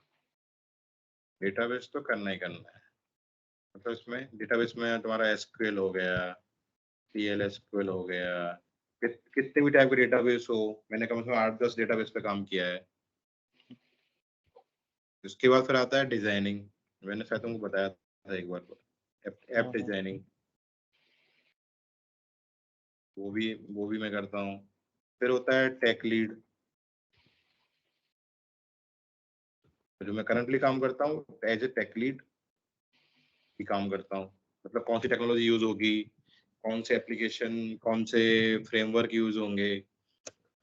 डेटाबेस तो करना ही करना है। मतलब इसमें डेटाबेस में तुम्हारा एसक्यूएल हो गया, पीएल एसक्यूएल हो गया, कितने भी टाइप के डेटाबेस हो, मैंने कम से कम 8-10 डेटाबेस पे काम किया है। उसके बाद फिर आता है डिजाइनिंग, मैंने शायद तुमको बताया था एक बार, ऐप डिजाइनिंग, वो भी मैं करता हूँ। फिर होता है टेक लीड, जो मैं करंटली काम करता हूँ एज ए टेक लीड ही काम करता हूँ। मतलब कौन सी टेक्नोलॉजी यूज होगी, कौन से एप्लीकेशन, कौन से फ्रेमवर्क यूज होंगे,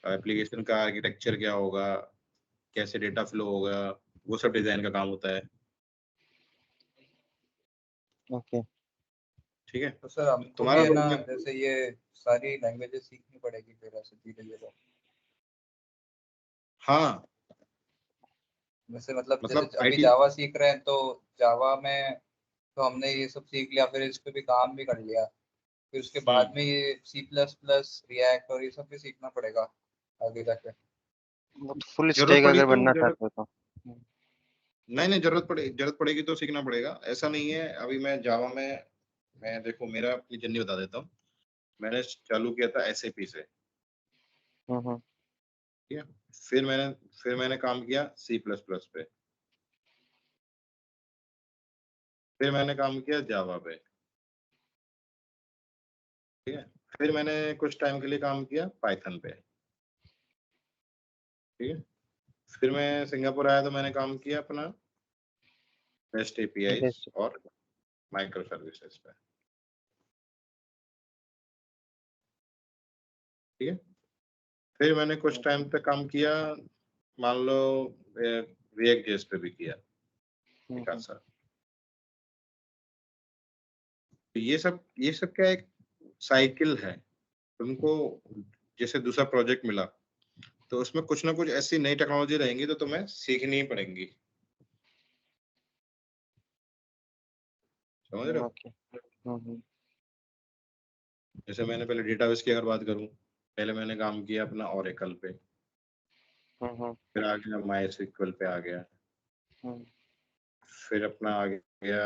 एप्लीकेशन का आर्किटेक्चर क्या होगा, कैसे डेटा फ्लो होगा, वो सब डिजाइन का काम होता है। ओके। ठीक है, तो सर हमको भी तुम्हारा है ना, रोल। जैसे ये सारी लैंग्वेजेस सीखनी पड़ेगी फिर ऐसे धीरे धीरे। हाँ, वैसे मतलब जैसे मतलब अभी आईटी, जावा सीख रहे हैं तो जावा में तो हमने ये सब सीख लिया, फिर इस पे भी काम भी कर लिया, फिर उसके बाद में ये सी प्लस प्लस रिएक्ट और ये सब भी सीखना पड़ेगा आगे जाके। वो तो फुल जरूरत स्टैक पड़ी अगर तो बनना जरूरत, चाहते हो तो। नहीं नहीं, जरूरत पड़ेगी तो सीखना पड़ेगा, ऐसा नहीं है। अभी मैं जावा में, मैं देखो मेरा अपनी जर्नी बता देता हूँ। मैंने चालू किया था एसएपी से, हम्म। ठीक है। फिर मैंने काम किया सी प्लस प्लस पे, फिर मैंने काम किया जावा पे, ठीक है। फिर मैंने कुछ टाइम के लिए काम किया पाइथन पे, ठीक है। फिर मैं सिंगापुर आया तो मैंने काम किया अपना बेस्ट एपीआईज बेस्ट। और माइक्रो सर्विसेज पे, ठीक है। फिर मैंने कुछ टाइम तक काम किया, मान लो रिएक्ट जेएस पे भी किया एक आध साल। तो ये सब क्या, एक साइकिल है। तुमको जैसे दूसरा प्रोजेक्ट मिला, तो उसमें कुछ ना कुछ ऐसी नई टेक्नोलॉजी रहेंगी तो तुम्हें सीखनी ही पड़ेंगी, समझ रहे हो? ओके। हम्म। जैसे मैंने पहले डेटाबेस की अगर बात करूं, पहले मैंने काम किया अपना ओरेकल पे, हम्म। फिर आ गया माई एसक्यूएल पे आ गया, हम्म। फिर अपना आ गया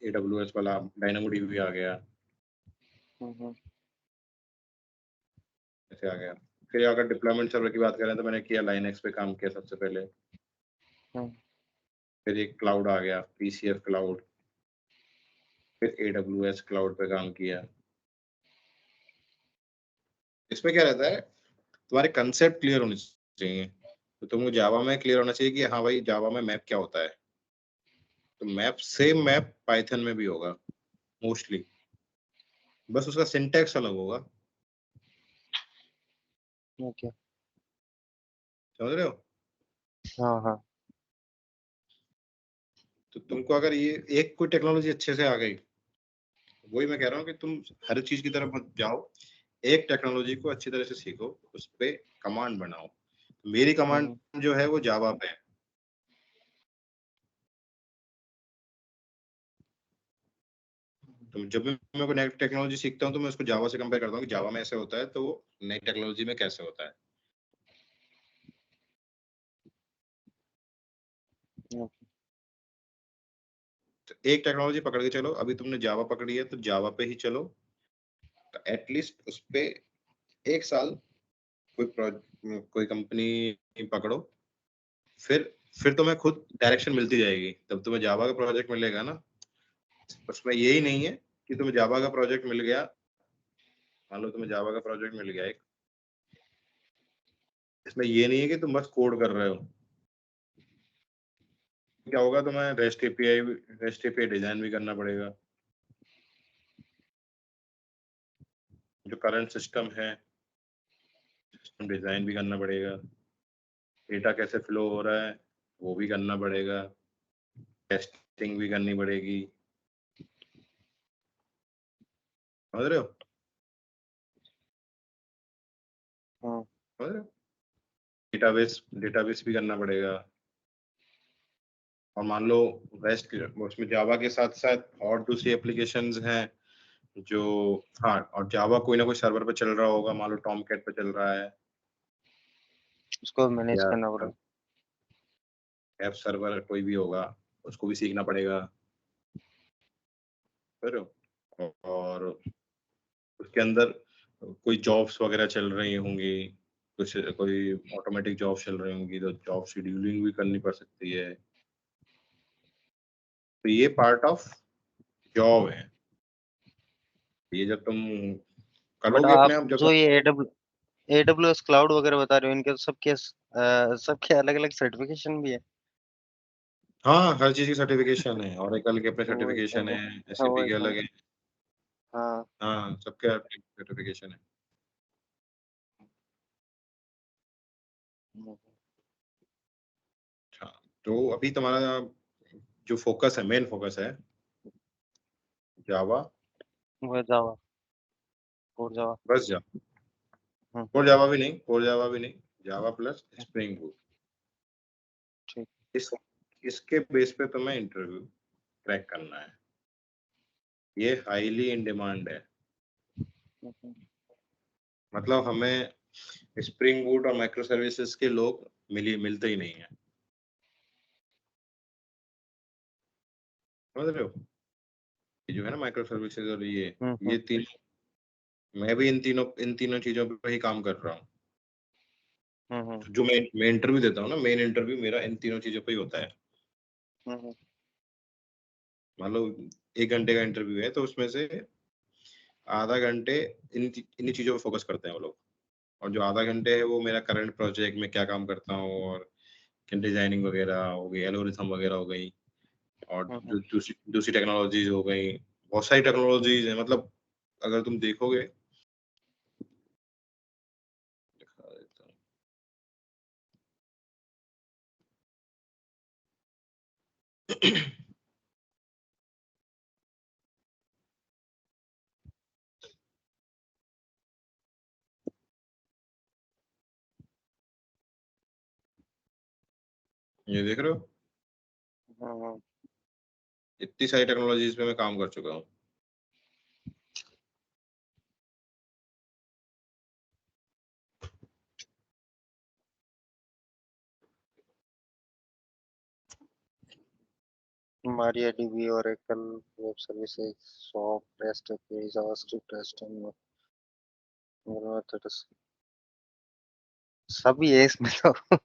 एडब्ल्यूएस वाला डायनामोडीबी आ गया, हम्म। ऐसे आ गया। फिर अगर डिप्लॉयमेंट सर्वर की बात करें तो मैंने किया लाइनक्स पे काम किया सबसे पहले। फिर एक क्लाउड आ गया, पीसीएफ क्लाउड। फिर AWS क्लाउड पे काम किया। इसमें क्या रहता है, तुम्हारे कंसेप्ट क्लियर होने चाहिए। तो तुमको जावा में क्लियर होना चाहिए कि हाँ भाई जावा में मैप क्या होता है। तो मैप सेम मैप पाइथन में भी होगा मोस्टली, बस उसका सिंटैक्स अलग होगा। ओके। समझ रहे हो? हाँ हाँ। तो तुमको अगर ये एक कोई टेक्नोलॉजी अच्छे से आ गई, वही मैं कह रहा हूँ कि तुम हर चीज की तरफ मत जाओ, एक टेक्नोलॉजी को अच्छी तरह से सीखो, उस पे कमांड बनाओ। मेरी कमांड जो है वो जावा पे है। तो जब भी मैं कोई नई टेक्नोलॉजी सीखता हूँ तो मैं उसको जावा से कंपेयर करता हूँ कि जावा में ऐसे होता है तो वो नई टेक्नोलॉजी में कैसे होता है। ओके। तो एक टेक्नोलॉजी पकड़ के चलो, अभी तुमने जावा पकड़ी है तो जावा पे ही चलो। तो एटलीस्ट उस पे एक साल कोई कंपनी पकड़ो, फिर तुम्हें खुद डायरेक्शन मिलती जाएगी। तब तुम्हें जावा का प्रोजेक्ट मिलेगा ना, उसमें यही नहीं है कि तुम्हें जावा का प्रोजेक्ट मिल गया। मान लो तुम्हें जावा का प्रोजेक्ट मिल गया एक, इसमें ये नहीं है कि तुम बस कोड कर रहे हो। क्या होगा, तुम्हें रेस्ट एपीआई डिजाइन भी करना पड़ेगा। जो करंट सिस्टम है, सिस्टम डिजाइन भी करना पड़ेगा। डेटा कैसे फ्लो हो रहा है वो भी करना पड़ेगा। टेस्टिंग भी करनी पड़ेगी। समझ रहे हो? हाँ। समझ रहे हो? डेटाबेस भी करना पड़ेगा। और मान लो रेस्ट उसमें जावा के साथ साथ और दूसरी एप्लीकेशंस हैं जो, हाँ, और जावा कोई ना कोई सर्वर पे चल रहा होगा, मान लो टॉमकैट पे चल रहा है, उसको मैनेज या करना पड़ेगा। ऐप सर्वर कोई भी होगा, उसको भी सीखना पड़ेगा। समझ रहे हो? और उसके अंदर कोई जॉब्स वगैरह चल रही होंगी, कुछ कोई ऑटोमेटिक जॉब चल रही होंगी, तो जॉब शेड्यूलिंग भी करनी पड़ सकती है। तो ये पार्ट ऑफ जॉब है। ये जब तुम बट करोगे आप अपने आप, जब जो ये AWS क्लाउड वगैरह बता रहे हो, इनके तो सबके अलग अलग सर्टिफिकेशन भी है। हाँ, हर चीज की सर्टिफिकेशन है। ओरेकल के अपने वही सर्टिफिकेशन तो। है, हाँ, एसएपी वही के तो। अलग है। हाँ। हाँ, सबके अपने सर्टिफिकेशन है। अच्छा, तो अभी तुम्हारा जो फोकस है, मेन फोकस है जावा, वो जावा, कोर जावा। बस जावा। कोर जावा भी नहीं, कोर जावा भी नहीं, जावा प्लस स्प्रिंग बूट। ठीक। इस इसके बेस पे तुम्हें इंटरव्यू क्रैक करना है। ये हाईली इन डिमांड है। मतलब हमें स्प्रिंग बूट और माइक्रो सर्विसेज के लोग मिलते ही नहीं है। समझ रहे हो? ये जो है ना माइक्रो सर्विसेज और ये तीन, मैं भी इन तीनों चीजों पे ही काम कर रहा हूँ। जो मैं इंटरव्यू देता हूँ ना, मेन इंटरव्यू मेरा इन तीनों चीजों पे ही होता है। मान लो 1 घंटे का इंटरव्यू है तो उसमें से आधा घंटे इन चीजों पे फोकस करते हैं वो लोग, और जो आधा घंटे है वो मेरा करंट प्रोजेक्ट में क्या काम करता हूँ, और डिजाइनिंग वगैरह हो गई, एल्गोरिथम वगैरह हो गई, और जो दूसरी टेक्नोलॉजीज हो गई। बहुत सारी टेक्नोलॉजीज है, मतलब अगर तुम देखोगे, दिखा देता हूँ। ये देख रहे हो, इतनी सारी टेक्नोलॉजीज पे मैं काम कर चुका हूँ। MariaDB, Oracle, web services, soft, REST API, JavaScript, testing, methods. सभी है इसमें तो।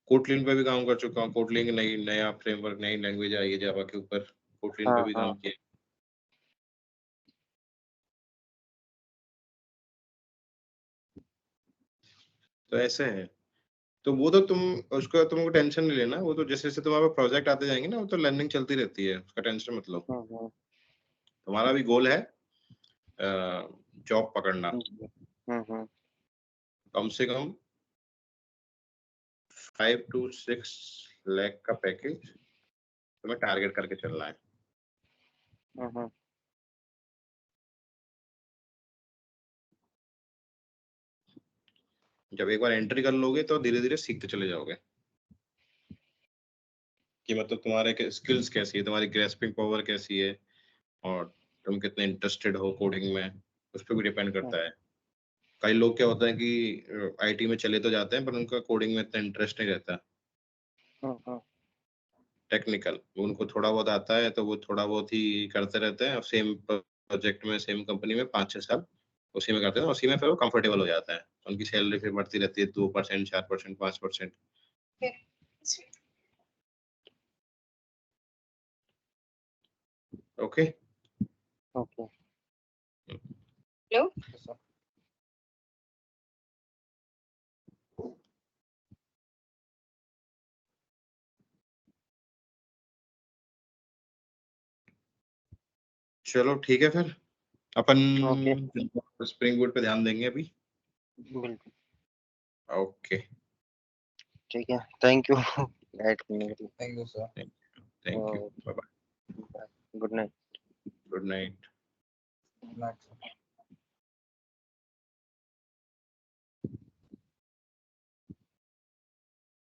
कोटलिन पे भी काम कर चुका हूँ। कोटलिन की नया फ्रेमवर्क, नई लैंग्वेज आई है जावा के ऊपर, कोटलिन पे हाँ भी हाँ काम किया। तो ऐसे है। तो वो तो उसका तुमको टेंशन नहीं लेना, वो तो जैसे जैसे तुम्हारे प्रोजेक्ट आते जाएंगे ना, वो तो लर्निंग चलती रहती है, उसका टेंशन मत लो। हम्म तुम्हारा भी गोल है जॉब पकड़ना, हम्म कम से कम 5 to 6 लाख का पैकेज तुम्हें टारगेट करके चलना है। हम्म जब एक बार एंट्री कर लोगे तो धीरे धीरे सीखते चले जाओगे कि मतलब तुम्हारे स्किल्स कैसी है, तुम्हारी ग्रेस्पिंग पावर कैसी है, और तुम कितने इंटरेस्टेड हो कोडिंग में, उस पर भी डिपेंड करता है। कई लोग क्या होता है कि आईटी में चले तो जाते हैं पर उनका कोडिंग में इतना इंटरेस्ट नहीं रहता, हम्म टेक्निकल उनको थोड़ा बहुत आता है तो वो थोड़ा बहुत ही करते रहते हैं, सेम प्रोजेक्ट में सेम कंपनी में 5-6 साल उसी में करते हैं, उसी में फिर वो कंफर्टेबल हो जाता है, उनकी सैलरी फिर बढ़ती रहती है 2%, 4%, 5%। ओके। ओके। हेलो, सर चलो ठीक है, फिर अपन ओके स्प्रिंग बूट पे ध्यान देंगे अभी। बिल्कुल ओके, ठीक है। थैंक यू गाइड करने के लिए। Thank you sir. Thank you, bye bye, good night. Good night. Good night.